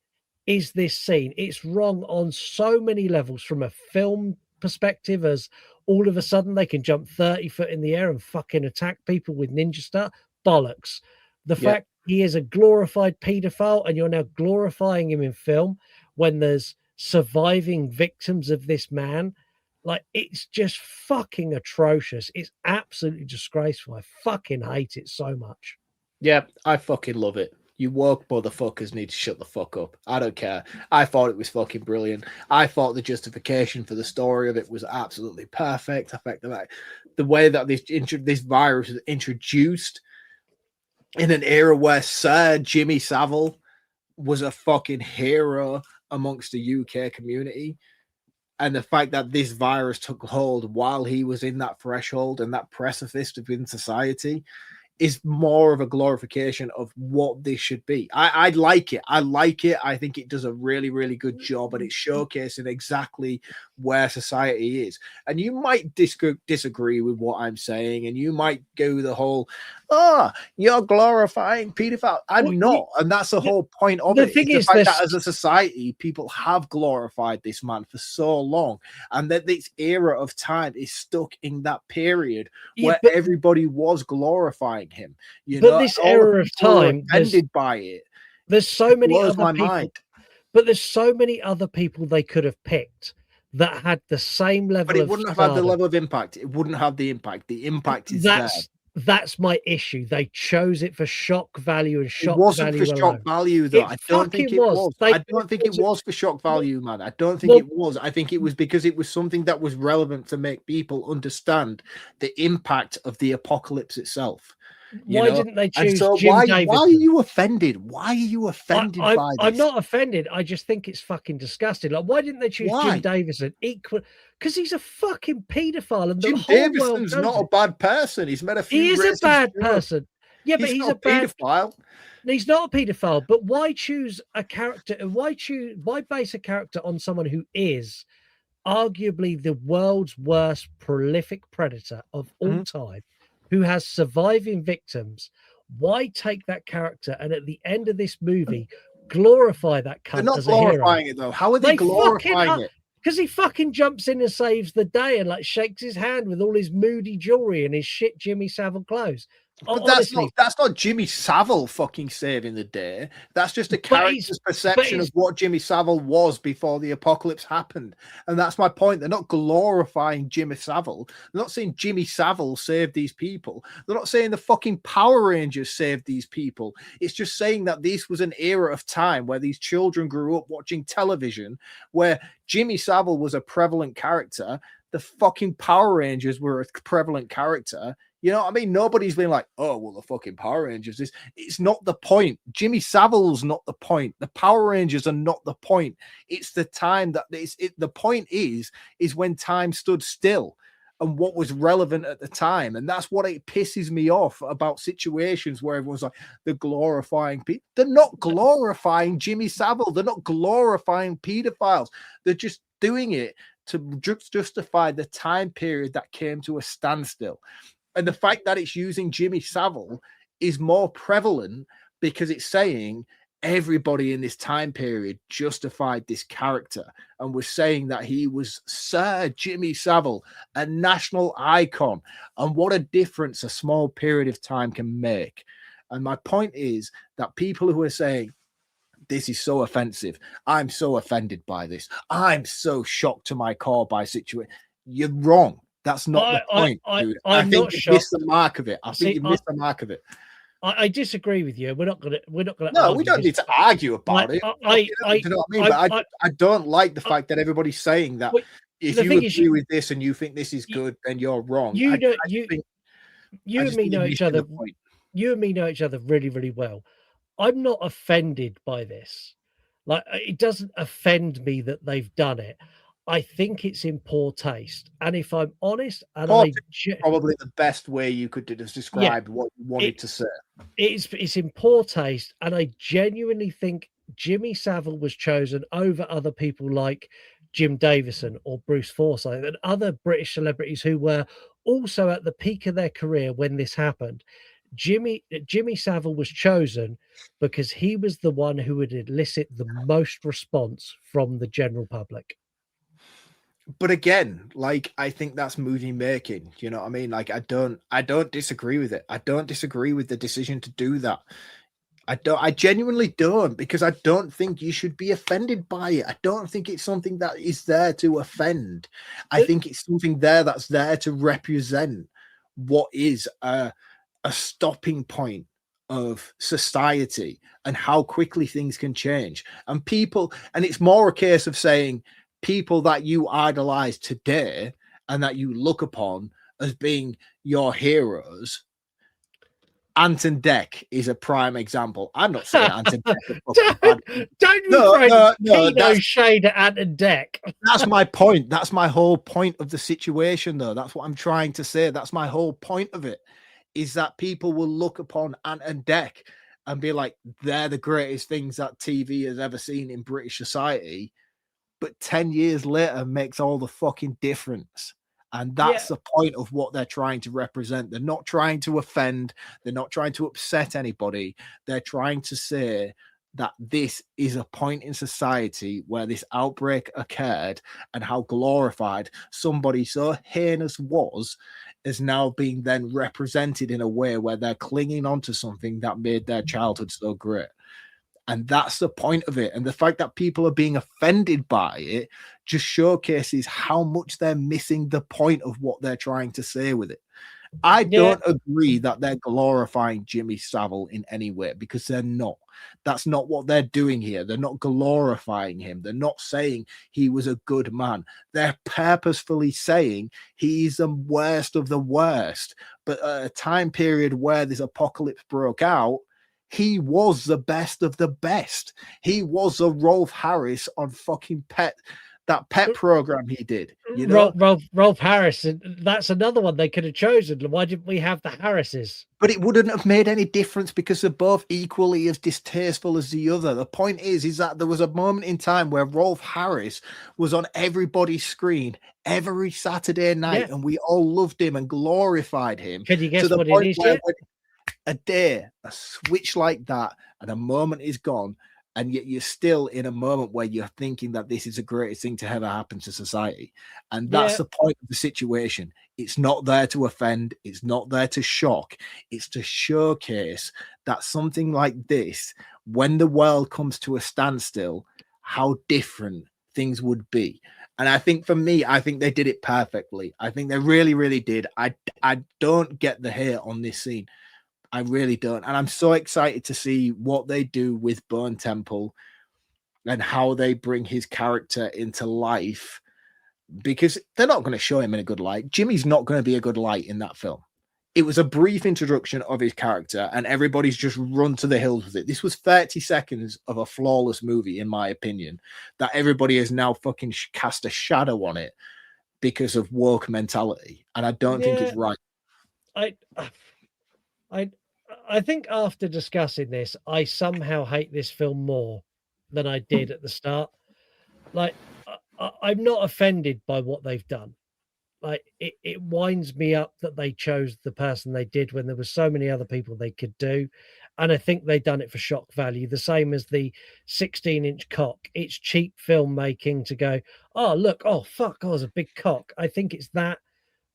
Speaker 1: is this scene? It's wrong on so many levels, from a film perspective, as all of a sudden they can jump 30 foot in the air and fucking attack people with ninja stuff. Bollocks. The fact he is a glorified paedophile and you're now glorifying him in film when there's surviving victims of this man. Like, it's just fucking atrocious. It's absolutely disgraceful. I fucking hate it so much.
Speaker 4: Yeah, I fucking love it. You woke motherfuckers need to shut the fuck up. I don't care. I thought it was fucking brilliant. I thought the justification for the story of it was absolutely perfect. I think the way that this virus was introduced in an era where Sir Jimmy Savile was a fucking hero amongst the UK community, and the fact that this virus took hold while he was in that threshold and that precipice within society is more of a glorification of what this should be. I like it. I like it. I think it does a really, really good job, and it's showcasing exactly where society is. And you might disagree with what I'm saying, and you might go the whole, you're glorifying pedophile. I'm not, and that's the whole point of it.
Speaker 1: Thing
Speaker 4: is
Speaker 1: is
Speaker 4: the fact that as a society, people have glorified this man for so long, and that this era of time is stuck in that period where everybody was glorifying him.
Speaker 1: But this era of time,
Speaker 4: offended by it.
Speaker 1: There's so many other people, but there's so many other people they could have picked that had the same level.
Speaker 4: But it wouldn't have had the level of impact. It wouldn't have the impact. The impact is there.
Speaker 1: That's my issue. They chose it for shock value and shock value.
Speaker 4: It wasn't for shock value, though. I don't think it was. I don't think it was for shock value, man. I don't think it was. I think it was because it was something that was relevant to make people understand the impact of the apocalypse itself.
Speaker 1: Why didn't they choose Jim Davison?
Speaker 4: Why are you offended? Why are you offended by this?
Speaker 1: I'm not offended. I just think it's fucking disgusting. Like, why didn't they choose Jim Davison? Because he's a fucking paedophile, and
Speaker 4: Jim Davison's not a bad person. He's made a few.
Speaker 1: He is a bad person. Yeah, but he's a
Speaker 4: paedophile.
Speaker 1: He's not a paedophile. But why choose a character? Why base a character on someone who is arguably the world's worst prolific predator of all time, who has surviving victims? Why take that character and at the end of this movie glorify that cunt?
Speaker 4: They're not glorifying it though. How are they glorifying it?
Speaker 1: Because he fucking jumps in and saves the day and like shakes his hand with all his moody jewelry and his shit Jimmy Savile clothes.
Speaker 4: But that's not Jimmy Savile fucking saving the day. That's just a character's perception of what Jimmy Savile was before the apocalypse happened. And that's my point. They're not glorifying Jimmy Savile. They're not saying Jimmy Savile saved these people. They're not saying the fucking Power Rangers saved these people. It's just saying that this was an era of time where these children grew up watching television, where Jimmy Savile was a prevalent character. The fucking Power Rangers were a prevalent character. You know what I mean? Nobody's been like, oh, well, the fucking Power Rangers. It's not the point. Jimmy Savile's not the point. The Power Rangers are not the point. It's the time that the point is when time stood still and what was relevant at the time. And that's what it pisses me off about situations where everyone's like, they're glorifying people. They're not glorifying Jimmy Savile. They're not glorifying pedophiles. They're just doing it to justify the time period that came to a standstill. And the fact that it's using Jimmy Savile is more prevalent because it's saying everybody in this time period justified this character and was saying that he was Sir Jimmy Savile, a national icon, and what a difference a small period of time can make. And my point is that people who are saying, this is so offensive, I'm so offended by this, I'm so shocked to my core by situation, you're wrong. That's not the point, dude. I think you missed the mark of it. I think you missed the mark of it.
Speaker 1: I disagree with you. We're not gonna.
Speaker 4: No, we don't need to argue about it. You know what I mean? But I don't like the fact that everybody's saying that if you agree with this and you think this is good, then you're wrong. You and me know each other.
Speaker 1: You and me know each other really, really well. I'm not offended by this. Like, it doesn't offend me that they've done it. I think it's in poor taste, and if I'm honest, and
Speaker 4: probably the best way you could describe what you wanted to say.
Speaker 1: It's in poor taste, and I genuinely think Jimmy Savile was chosen over other people like Jim Davison or Bruce Forsyth and other British celebrities who were also at the peak of their career when this happened. Jimmy Savile was chosen because he was the one who would elicit the most response from the general public.
Speaker 4: But again, like, I think that's movie making. You know what I mean? Like, I don't disagree with it. I don't disagree with the decision to do that. I genuinely don't, because I don't think you should be offended by it. I don't think it's something that is there to offend. I think it's something that's there to represent what is a stopping point of society and how quickly things can change. And people, and it's more a case of saying people that you idolize today and that you look upon as being your heroes. Anton Deck is a prime example. I'm not saying Anton Deck is fucking bad.
Speaker 1: Don't be
Speaker 4: No,
Speaker 1: throwing
Speaker 4: no, no,
Speaker 1: pedo shade at Anton Deck.
Speaker 4: that's my point. That's my whole point of the situation, though. That's what I'm trying to say. That's my whole point of it, is that people will look upon Anton Deck and be like, they're the greatest things that TV has ever seen in British society. But 10 years later makes all the fucking difference. And that's the point of what they're trying to represent. They're not trying to offend. They're not trying to upset anybody. They're trying to say that this is a point in society where this outbreak occurred and how glorified somebody so heinous was is now being then represented in a way where they're clinging on to something that made their childhood so great. And that's the point of it. And the fact that people are being offended by it just showcases how much they're missing the point of what they're trying to say with it. I don't agree that they're glorifying Jimmy Saville in any way, because they're not. That's not what they're doing here. They're not glorifying him. They're not saying he was a good man. They're purposefully saying he's the worst of the worst. But at a time period where this apocalypse broke out, he was the best of the best. He was a Rolf Harris on fucking pet program he did. You know,
Speaker 1: Rolf Harris. That's another one they could have chosen. Why didn't we have the Harrises?
Speaker 4: But it wouldn't have made any difference because they're both equally as distasteful as the other. The point is that there was a moment in time where Rolf Harris was on everybody's screen every Saturday night, and we all loved him and glorified him.
Speaker 1: Can you guess what it is?
Speaker 4: A day, a switch like that, and a moment is gone, and yet you're still in a moment where you're thinking that this is the greatest thing to ever happen to society. And that's the point of the situation. It's not there to offend. It's not there to shock. It's to showcase that something like this, when the world comes to a standstill, how different things would be. And I think for me, I think they did it perfectly. I think they really, really did. I don't get the hate on this scene. I really don't. And I'm so excited to see what they do with Bone Temple and how they bring his character into life, because they're not going to show him in a good light. Jimmy's not going to be a good light in that film. It was a brief introduction of his character and everybody's just run to the hills with it. This was 30 seconds of a flawless movie, in my opinion, that everybody has now fucking cast a shadow on it because of woke mentality. And I don't think it's right.
Speaker 1: I think after discussing this, I somehow hate this film more than I did at the start. Like, I'm not offended by what they've done. Like, it winds me up that they chose the person they did when there were so many other people they could do. And I think they've done it for shock value, the same as the 16-inch cock. It's cheap filmmaking to go, oh, look, oh, fuck, oh, there's a big cock. I think it's that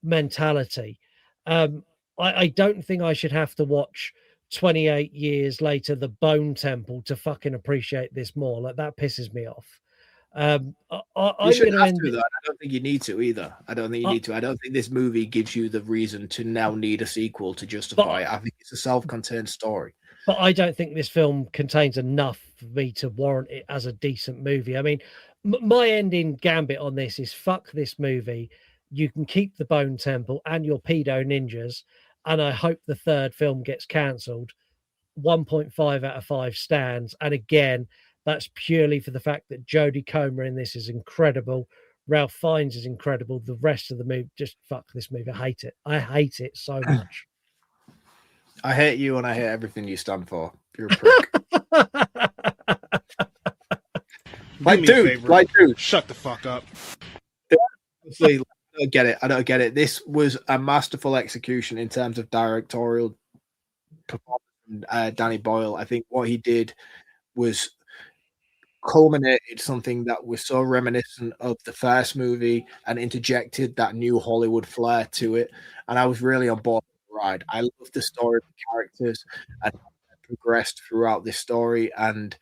Speaker 1: mentality. I don't think I should have to watch 28 years later The Bone Temple to fucking appreciate this more. Like, that pisses me off. I'm
Speaker 4: going to end it. I don't think you need to either. I don't think you need to. I don't think this movie gives you the reason to now need a sequel to justify it. I think it's a self-contained story.
Speaker 1: But I don't think this film contains enough for me to warrant it as a decent movie. I mean, my ending gambit on this is fuck this movie. You can keep The Bone Temple and your pedo ninjas, and I hope the third film gets cancelled. 1.5 out of 5 stands. And again, that's purely for the fact that Jodie Comer in this is incredible. Ralph Fiennes is incredible. The rest of the movie, just fuck this movie. I hate it. I hate it so much.
Speaker 4: I hate you and I hate everything you stand for. You're a prick. dude.
Speaker 6: Shut the fuck up.
Speaker 4: Honestly, I don't get it. This was a masterful execution in terms of directorial performance from Danny Boyle. I think what he did was culminated something that was so reminiscent of the first movie and interjected that new Hollywood flair to it. And I was really on board with the ride. I loved the story of the characters and how they progressed throughout this story, and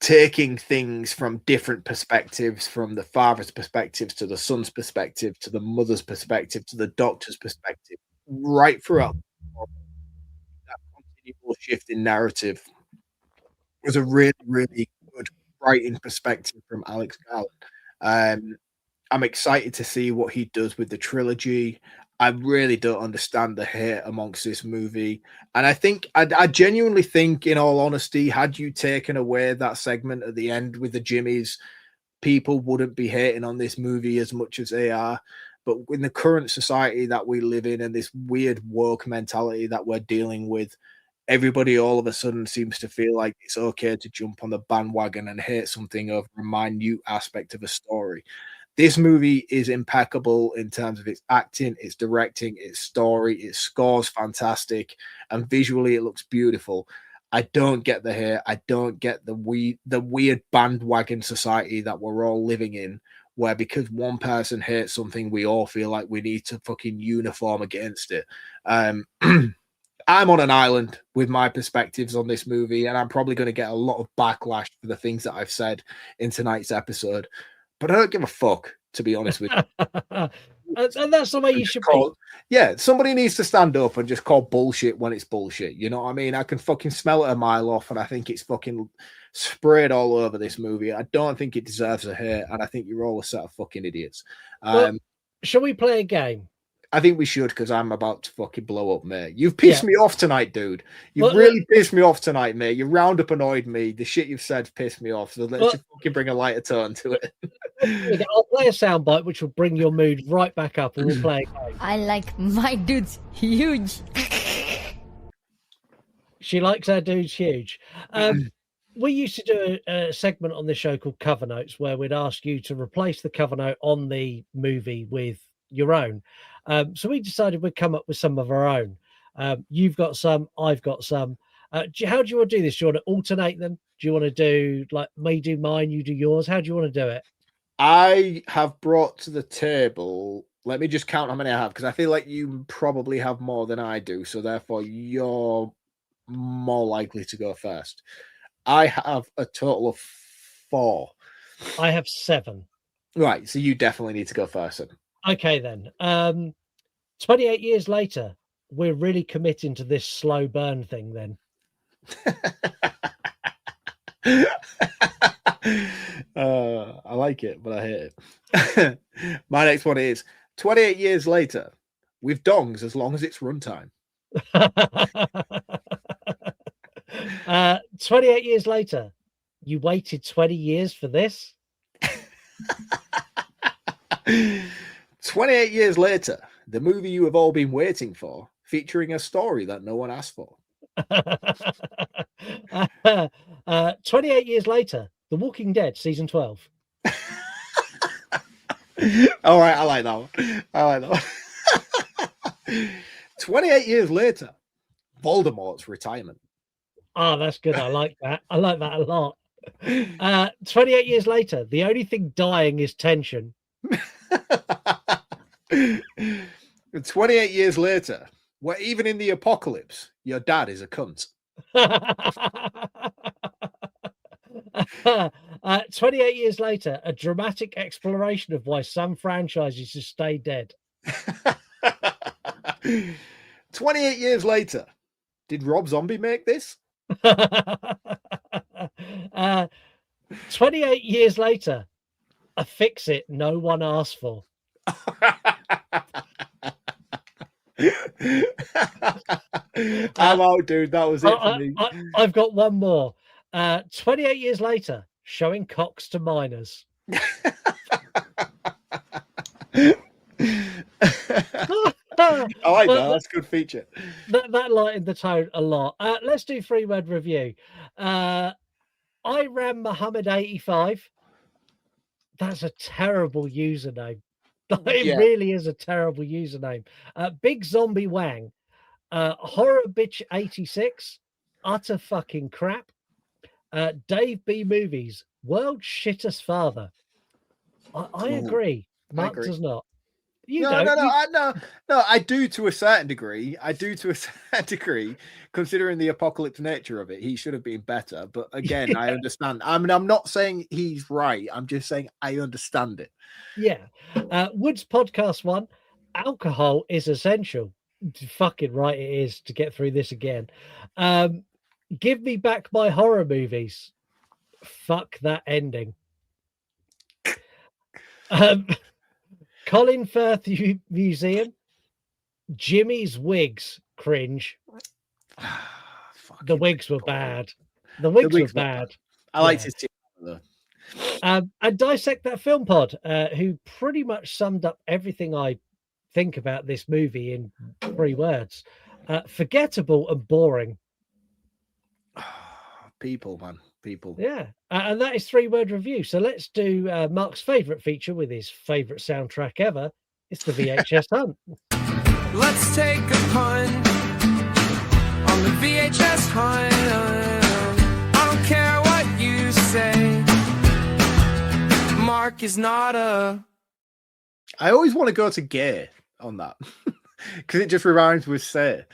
Speaker 4: taking things from different perspectives, from the father's perspective to the son's perspective to the mother's perspective to the doctor's perspective, right throughout. shifting narrative was a really, really good writing perspective from Alex Garland. I'm excited to see what he does with the trilogy. I really don't understand the hate amongst this movie. And I genuinely think, in all honesty, had you taken away that segment at the end with the Jimmys, people wouldn't be hating on this movie as much as they are. But in the current society that we live in and this weird woke mentality that we're dealing with, everybody all of a sudden seems to feel like it's okay to jump on the bandwagon and hate something over a minute aspect of a story. This movie is impeccable in terms of its acting, its directing, its story, its score's fantastic, and visually it looks beautiful. I don't get the hate. I don't get the weird bandwagon society that we're all living in, where because one person hates something, we all feel like we need to fucking uniform against it. I'm on an island with my perspectives on this movie, and I'm probably going to get a lot of backlash for the things that I've said in tonight's episode. But I don't give a fuck, to be honest with you.
Speaker 1: And that's the way you should be.
Speaker 4: Yeah, somebody needs to stand up and just call bullshit when it's bullshit. You know what I mean? I can fucking smell it a mile off, and I think it's fucking sprayed all over this movie. I don't think it deserves a hate, and I think you're all a set of fucking idiots.
Speaker 1: Well, shall we play a game?
Speaker 4: I think we should, because I'm about to fucking blow up, mate. You've pissed me off tonight, dude. You've really pissed me off tonight, mate. You round up annoyed me. The shit you've said pissed me off. So let's just fucking bring a lighter tone to it.
Speaker 1: I'll play a soundbite which will bring your mood right back up, and we'll play a game.
Speaker 3: I like my dudes huge.
Speaker 1: She likes her dudes huge. We used to do a segment on the show called Cover Notes, where we'd ask you to replace the cover note on the movie with your own. So we decided we'd come up with some of our own. You've got some, I've got some. How do you want to do this? Do you want to alternate them? Do you want to do like me do mine, you do yours? How do you want to do it?
Speaker 4: I have brought to the table, let me just count how many I have, because I feel like you probably have more than I do. So therefore you're more likely to go first. I have a total of 4.
Speaker 1: I have 7.
Speaker 4: Right. So you definitely need to go first.
Speaker 1: Okay, then. 28 years later, we're really committing to this slow burn thing then.
Speaker 4: I like it, but I hate it. My next one is 28 years later, with dongs as long as it's runtime.
Speaker 1: 28 years later, you waited 20 years for this?
Speaker 4: 28 years later, the movie you have all been waiting for, featuring a story that no one asked for.
Speaker 1: 28 years later, The Walking Dead, season 12.
Speaker 4: All right, I like that one. 28 years later, Voldemort's retirement.
Speaker 1: Oh, that's good. I like that. I like that a lot. 28 years later, the only thing dying is tension.
Speaker 4: 28 years later, where even in the apocalypse, your dad is a cunt.
Speaker 1: 28 years later, a dramatic exploration of why some franchises just stay dead.
Speaker 4: 28 years later, did Rob Zombie make this?
Speaker 1: 28 years later, a fix it no one asked for.
Speaker 4: I'm out, dude. That was it for me.
Speaker 1: I've got one more. 28 years later, showing cocks to minors.
Speaker 4: I like that. That's a good feature.
Speaker 1: That lightened the tone a lot. Let's do 3-word review. I ran Muhammad 85. That's a terrible username. It really is a terrible username. Big Zombie Wang. Horror Bitch 86. Utter fucking crap. Dave B Movies. World shittest father. I agree. Mark does not.
Speaker 4: No, I do to a certain degree. Considering the apocalypse nature of it, he should have been better. But again, I understand. I mean, I'm not saying he's right. I'm just saying I understand it.
Speaker 1: Yeah. Woods Podcast 1. Alcohol is essential. Fucking right it is to get through this again. Give me back my horror movies. Fuck that ending. Colin Firth Museum. Jimmy's wigs. Cringe. The wigs were bad. The wigs were bad.
Speaker 4: I liked his team though.
Speaker 1: And Dissect That Film Pod, who pretty much summed up everything I think about this movie in 3 words. Forgettable and boring.
Speaker 4: People, man. People.
Speaker 1: Yeah. And that is 3-word review. So let's do Mark's favorite feature with his favorite soundtrack ever. It's the VHS hunt.
Speaker 5: Let's take a punt on the VHS hunt. I don't care what you say. Mark is not a...
Speaker 4: I always want to go to gay on that because it just reminds me of say.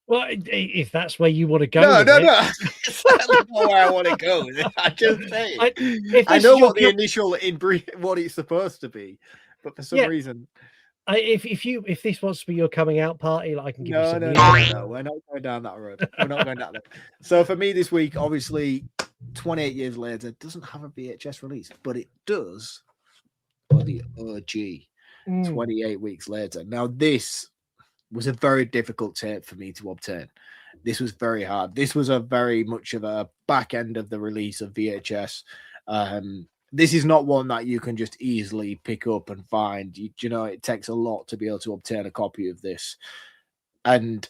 Speaker 1: Well, if that's where you want to go.
Speaker 4: No. It's not where I want to go. I just say I know what the initial what it's supposed to be, but for some reason.
Speaker 1: If this wants to be your coming out party, like I can give you some.
Speaker 4: No, we're not going down that road. We're not going down there. So for me this week, obviously, 28 years later, doesn't have a VHS release, but it does for the OG. 28 weeks later. Now, this was a very difficult tape for me to obtain. This was very hard. This was a very much of a back end of the release of VHS. This is not one that you can just easily pick up and find. You know, it takes a lot to be able to obtain a copy of this. And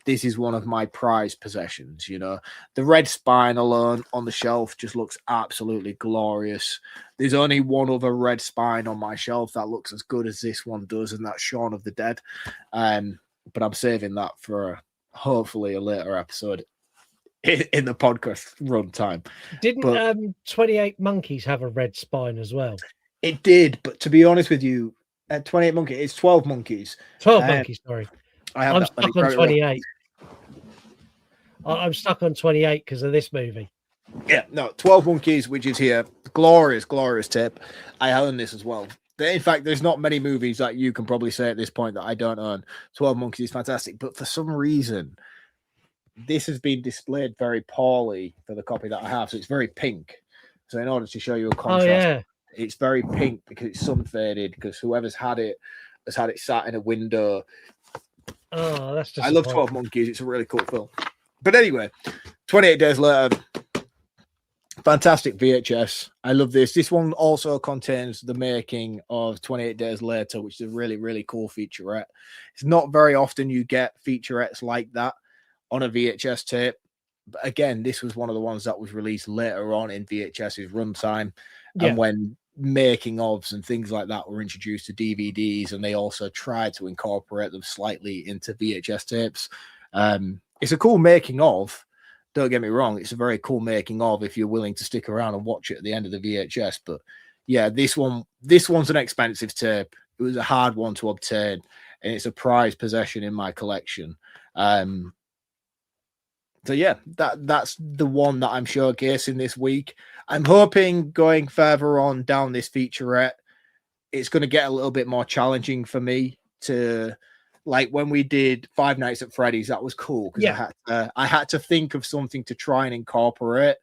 Speaker 4: this is one of my prized possessions, you know. The red spine alone on the shelf just looks absolutely glorious. There's only one other red spine on my shelf that looks as good as this one does, and that's Shaun of the Dead. But I'm saving that for hopefully a later episode in the podcast runtime.
Speaker 1: Didn't 28 Monkeys have a red spine as well?
Speaker 4: It did, but to be honest with you, at 28 Monkeys, it's 12 Monkeys.
Speaker 1: 12 Monkeys, sorry.
Speaker 4: I'm
Speaker 1: stuck on 28. I'm stuck on 28 because of this movie.
Speaker 4: Yeah, no, 12 Monkeys, which is here. Glorious, glorious tip. I own this as well. In fact, there's not many movies that you can probably say at this point that I don't own. 12 Monkeys is fantastic. But for some reason, this has been displayed very poorly for the copy that I have. So it's very pink. So in order to show you a contrast, it's very pink because it's sun faded, because whoever's had it has had it sat in a window.
Speaker 1: Oh, that's just.
Speaker 4: I love 12 Monkeys. It's a really cool film. But anyway, 28 days later, fantastic VHS. I love this. This one also contains the making of 28 Days Later, which is a really, really cool featurette. It's not very often you get featurettes like that on a VHS tape. But again, this was one of the ones that was released later on in VHS's runtime. Yeah. And when making ofs and things like that were introduced to DVDs, and they also tried to incorporate them slightly into VHS tapes. It's a cool making of. Don't get me wrong, it's a very cool making of if you're willing to stick around and watch it at the end of the VHS. But yeah, this one's an expensive tape. It was a hard one to obtain, and it's a prized possession in my collection. So yeah, that's the one that I'm showcasing this week. I'm hoping going further on down this featurette, it's going to get a little bit more challenging for me to, like when we did Five Nights at Freddy's, that was cool because I had to think of something to try and incorporate.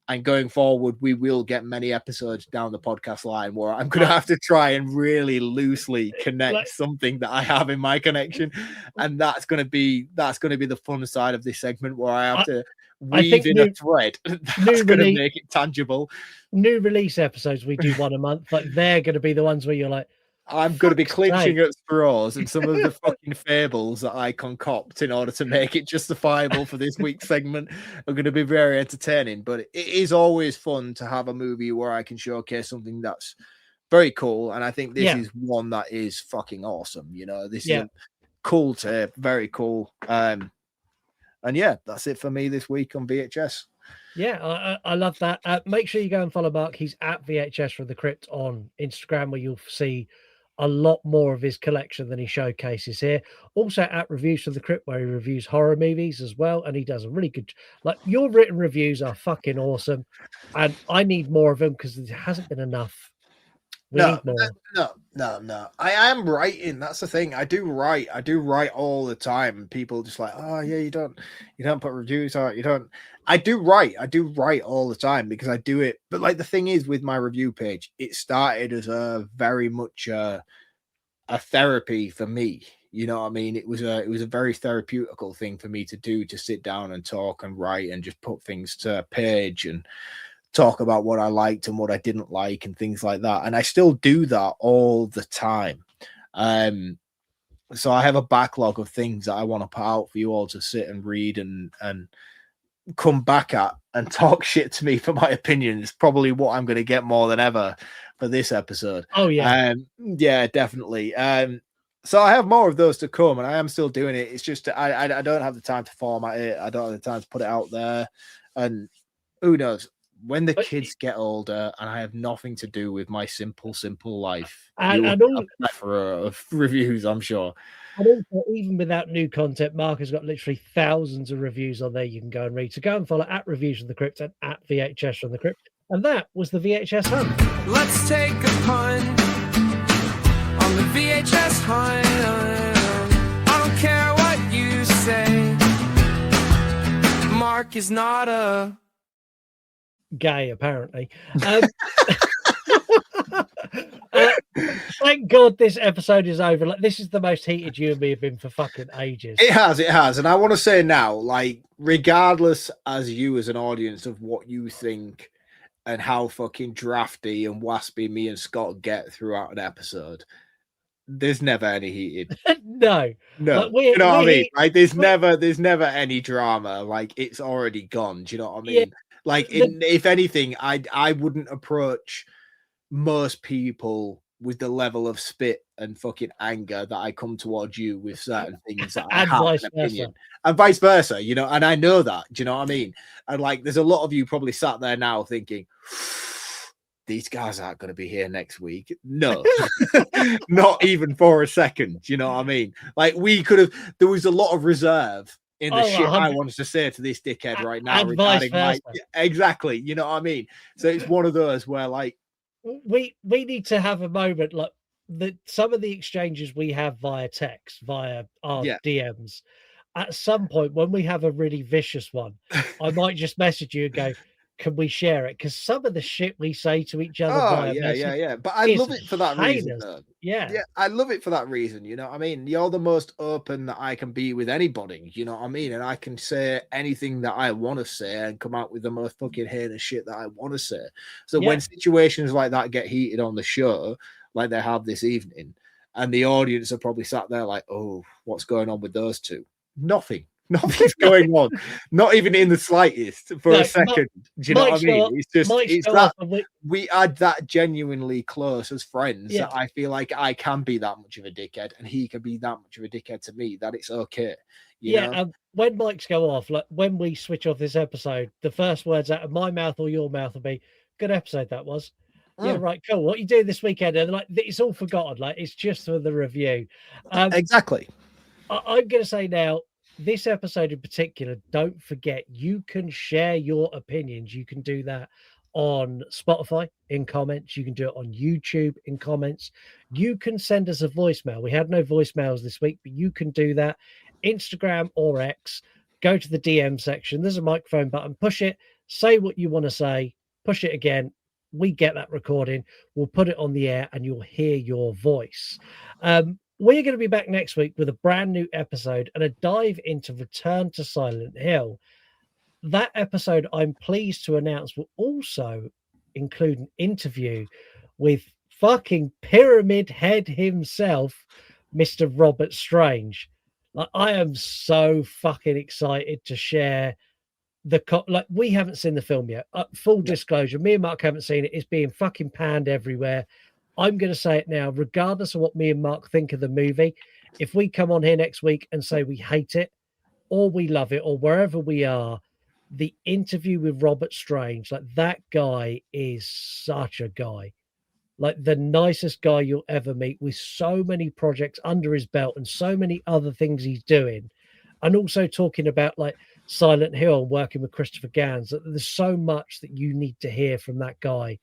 Speaker 4: And going forward, we will get many episodes down the podcast line where I'm going to have to try and really loosely connect something that I have in my connection, and that's going to be the fun side of this segment where I have to weave in a thread that's going to make it tangible.
Speaker 1: New release episodes, we do one a month, but they're going to be the ones where you're like,
Speaker 4: I'm going to be clinching at straws, and some of the fucking fables that I concoct in order to make it justifiable for this week's segment are going to be very entertaining. But it is always fun to have a movie where I can showcase something that's very cool. And I think this is one that is fucking awesome. You know, this is a cool tape, very cool. And yeah, that's it for me this week on VHS.
Speaker 1: Yeah, I love that. Make sure you go and follow Mark. He's at VHS from the Crypt on Instagram, where you'll see a lot more of his collection than he showcases here. Also at Reviews from the Crypt, where he reviews horror movies as well, and he does a really good, like, your written reviews are fucking awesome, and I need more of them because there hasn't been enough We need more.
Speaker 4: No. I am writing. That's the thing. I do write all the time. And people just like, oh yeah, you don't put reviews out. You don't. I do write all the time because I do it. But like the thing is with my review page, it started as a very much a therapy for me. You know what I mean? It was a very therapeutical thing for me to do, to sit down and talk and write and just put things to a page and talk about what I liked and what I didn't like and things like that. And I still do that all the time. So I have a backlog of things that I want to put out for you all to sit and read and come back at and talk shit to me for my opinion. It's probably what I'm going to get more than ever for this episode.
Speaker 1: Oh yeah.
Speaker 4: Yeah, definitely. So I have more of those to come, and I am still doing it. It's just I don't have the time to format it. I don't have the time to put it out there. And who knows? When the kids get older and I have nothing to do with my simple life,
Speaker 1: and
Speaker 4: a plethora of reviews, I'm sure.
Speaker 1: And also, even without new content, Mark has got literally thousands of reviews on there you can go and read. So go and follow at Reviews from the Crypt and at VHS from the Crypt. And that was the VHS hunt.
Speaker 5: Let's take a punt on the VHS hunt. I don't care what you say. Mark is not a
Speaker 1: gay, apparently. Thank God this episode is over. Like, this is the most heated you and me have been for fucking ages.
Speaker 4: It has. And I want to say now, like, regardless as you as an audience of what you think and how fucking drafty and waspy me and Scott get throughout an episode, there's never any heated.
Speaker 1: No.
Speaker 4: Like, you know what I mean? Like, there's never any drama. Like, it's already gone. Do you know what I mean?
Speaker 1: Yeah.
Speaker 4: Like, if anything, I wouldn't approach most people with the level of spit and fucking anger that I come towards you with certain things that I have an opinion, and vice versa, you know. And I know that, do you know what I mean? And like, there's a lot of you probably sat there now thinking, these guys aren't going to be here next week. No, not even for a second. You know what I mean? Like, there was a lot of reserve in the shit I wanted to say to this dickhead right now regarding exactly. You know what I mean? So it's one of those where, like,
Speaker 1: we need to have a moment, like, some of the exchanges we have via text, via our DMs. At some point, when we have a really vicious one, I might just message you and go, can we share it? Because some of the shit we say to each other.
Speaker 4: But I love it for that reason.
Speaker 1: Yeah,
Speaker 4: I love it for that reason. You know what I mean? You're the most open that I can be with anybody. You know what I mean? And I can say anything that I want to say and come out with the most fucking heinous shit that I want to say. So when situations like that get heated on the show, like they have this evening, and the audience are probably sat there like, oh, what's going on with those two? Nothing's going on, not even in the slightest for a second. Do you know what I mean? It's just that we are that genuinely close as friends that I feel like I can be that much of a dickhead and he can be that much of a dickhead to me, that it's okay. You know?
Speaker 1: And when mics go off, like when we switch off this episode, the first words out of my mouth or your mouth will be, good episode that was. Yeah, right, cool. What you do this weekend? And like, it's all forgotten. Like, it's just for the review.
Speaker 4: Exactly.
Speaker 1: I'm going to say now, this episode in particular, don't forget, you can share your opinions. You can do that on Spotify in comments. You can do it on YouTube in comments. You can send us a voicemail. We had no voicemails this week, but you can do that. Instagram or X, go to the DM section. There's a microphone button. Push it. Say what you want to say. Push it again. We get that recording. We'll put it on the air and you'll hear your voice. We're going to be back next week with a brand new episode and a dive into Return to Silent Hill. That episode, I'm pleased to announce, will also include an interview with fucking Pyramid Head himself, Mr. Robert Strange. Like, I am so fucking excited to share like, we haven't seen the film yet. Full disclosure, me and Mark haven't seen it. It's being fucking panned everywhere. I'm going to say it now, regardless of what me and Mark think of the movie, if we come on here next week and say we hate it or we love it or wherever we are, the interview with Robert Strange, like, that guy is such a guy, like the nicest guy you'll ever meet, with so many projects under his belt and so many other things he's doing. And also talking about like Silent Hill, working with Christopher Gans. There's so much that you need to hear from that guy.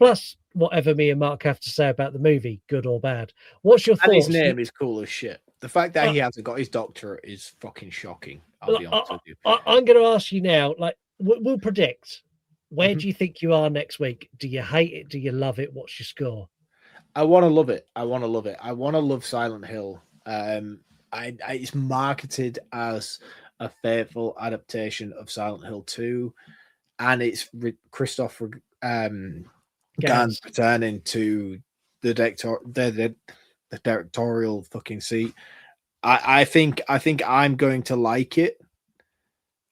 Speaker 1: plus whatever me and Mark have to say about the movie, good or bad. What's your
Speaker 4: And his
Speaker 1: thoughts?
Speaker 4: name is cool as shit. The fact that he hasn't got his doctorate is fucking shocking. I'll be honest with you.
Speaker 1: I'm going to ask you now, like, we'll predict. Where
Speaker 4: Mhm.
Speaker 1: do you think you are next week? Do you hate it? Do you love it? What's your score?
Speaker 4: I want to love it. I want to love it. I want to love Silent Hill. It's marketed as a faithful adaptation of Silent Hill 2, and it's Christopher Gans returning to the directorial fucking seat. I think I'm going to like it.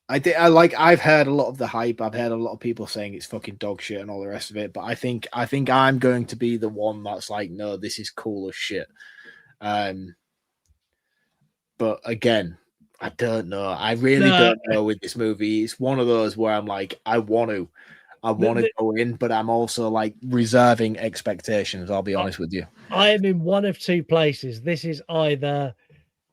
Speaker 4: I've heard a lot of the hype. I've heard a lot of people saying it's fucking dog shit and all the rest of it. But I think I'm going to be the one that's like, no, this is cool as shit. But again, I don't know. I really don't know with this movie. It's one of those where I'm like, I want to go in, but I'm also like reserving expectations. I'll be honest with you.
Speaker 1: I am in one of two places. This is either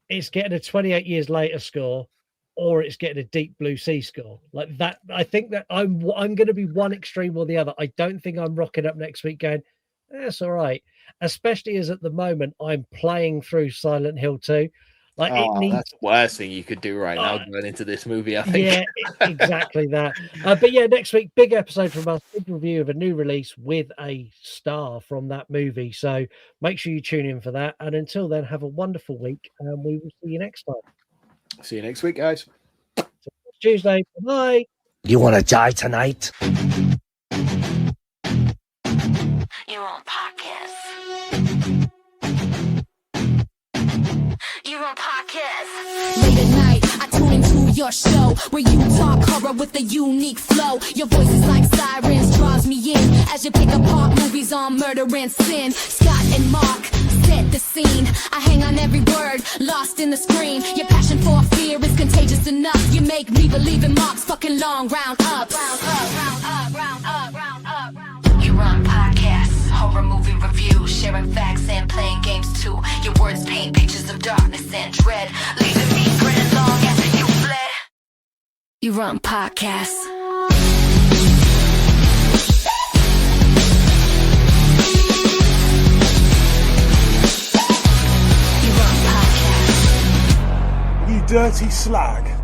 Speaker 1: it's getting a 28 years later score, or it's getting a Deep Blue Sea score. Like that. I think that I'm going to be one extreme or the other. I don't think I'm rocking up next week going, that's all right. Especially as at the moment I'm playing through Silent Hill 2. Like
Speaker 4: that's the worst thing you could do right now going into this movie, I think.
Speaker 1: Yeah, exactly that. But yeah, next week, big episode from us, big review of a new release with a star from that movie. So make sure you tune in for that. And until then, have a wonderful week, and we will see you next time.
Speaker 4: See you next week, guys.
Speaker 1: Tuesday. Bye.
Speaker 2: You want to die tonight?
Speaker 3: You're on podcast. You're on podcast. Late at night, I tune into your show where you talk horror with a unique flow. Your voice is like sirens, draws me in as you pick apart movies on murder and sin. Scott and Mark set the scene. I hang on every word, lost in the scream. Your passion for fear is contagious enough. You make me believe in Mark's fucking long round up. Round up, round up, round up, round up, round up. You run podcasts, horror movie reviews, sharing facts and playing games too. Your words paint pictures of darkness and dread, leaving me grinning long after you fled. You run podcasts.
Speaker 5: You dirty slag.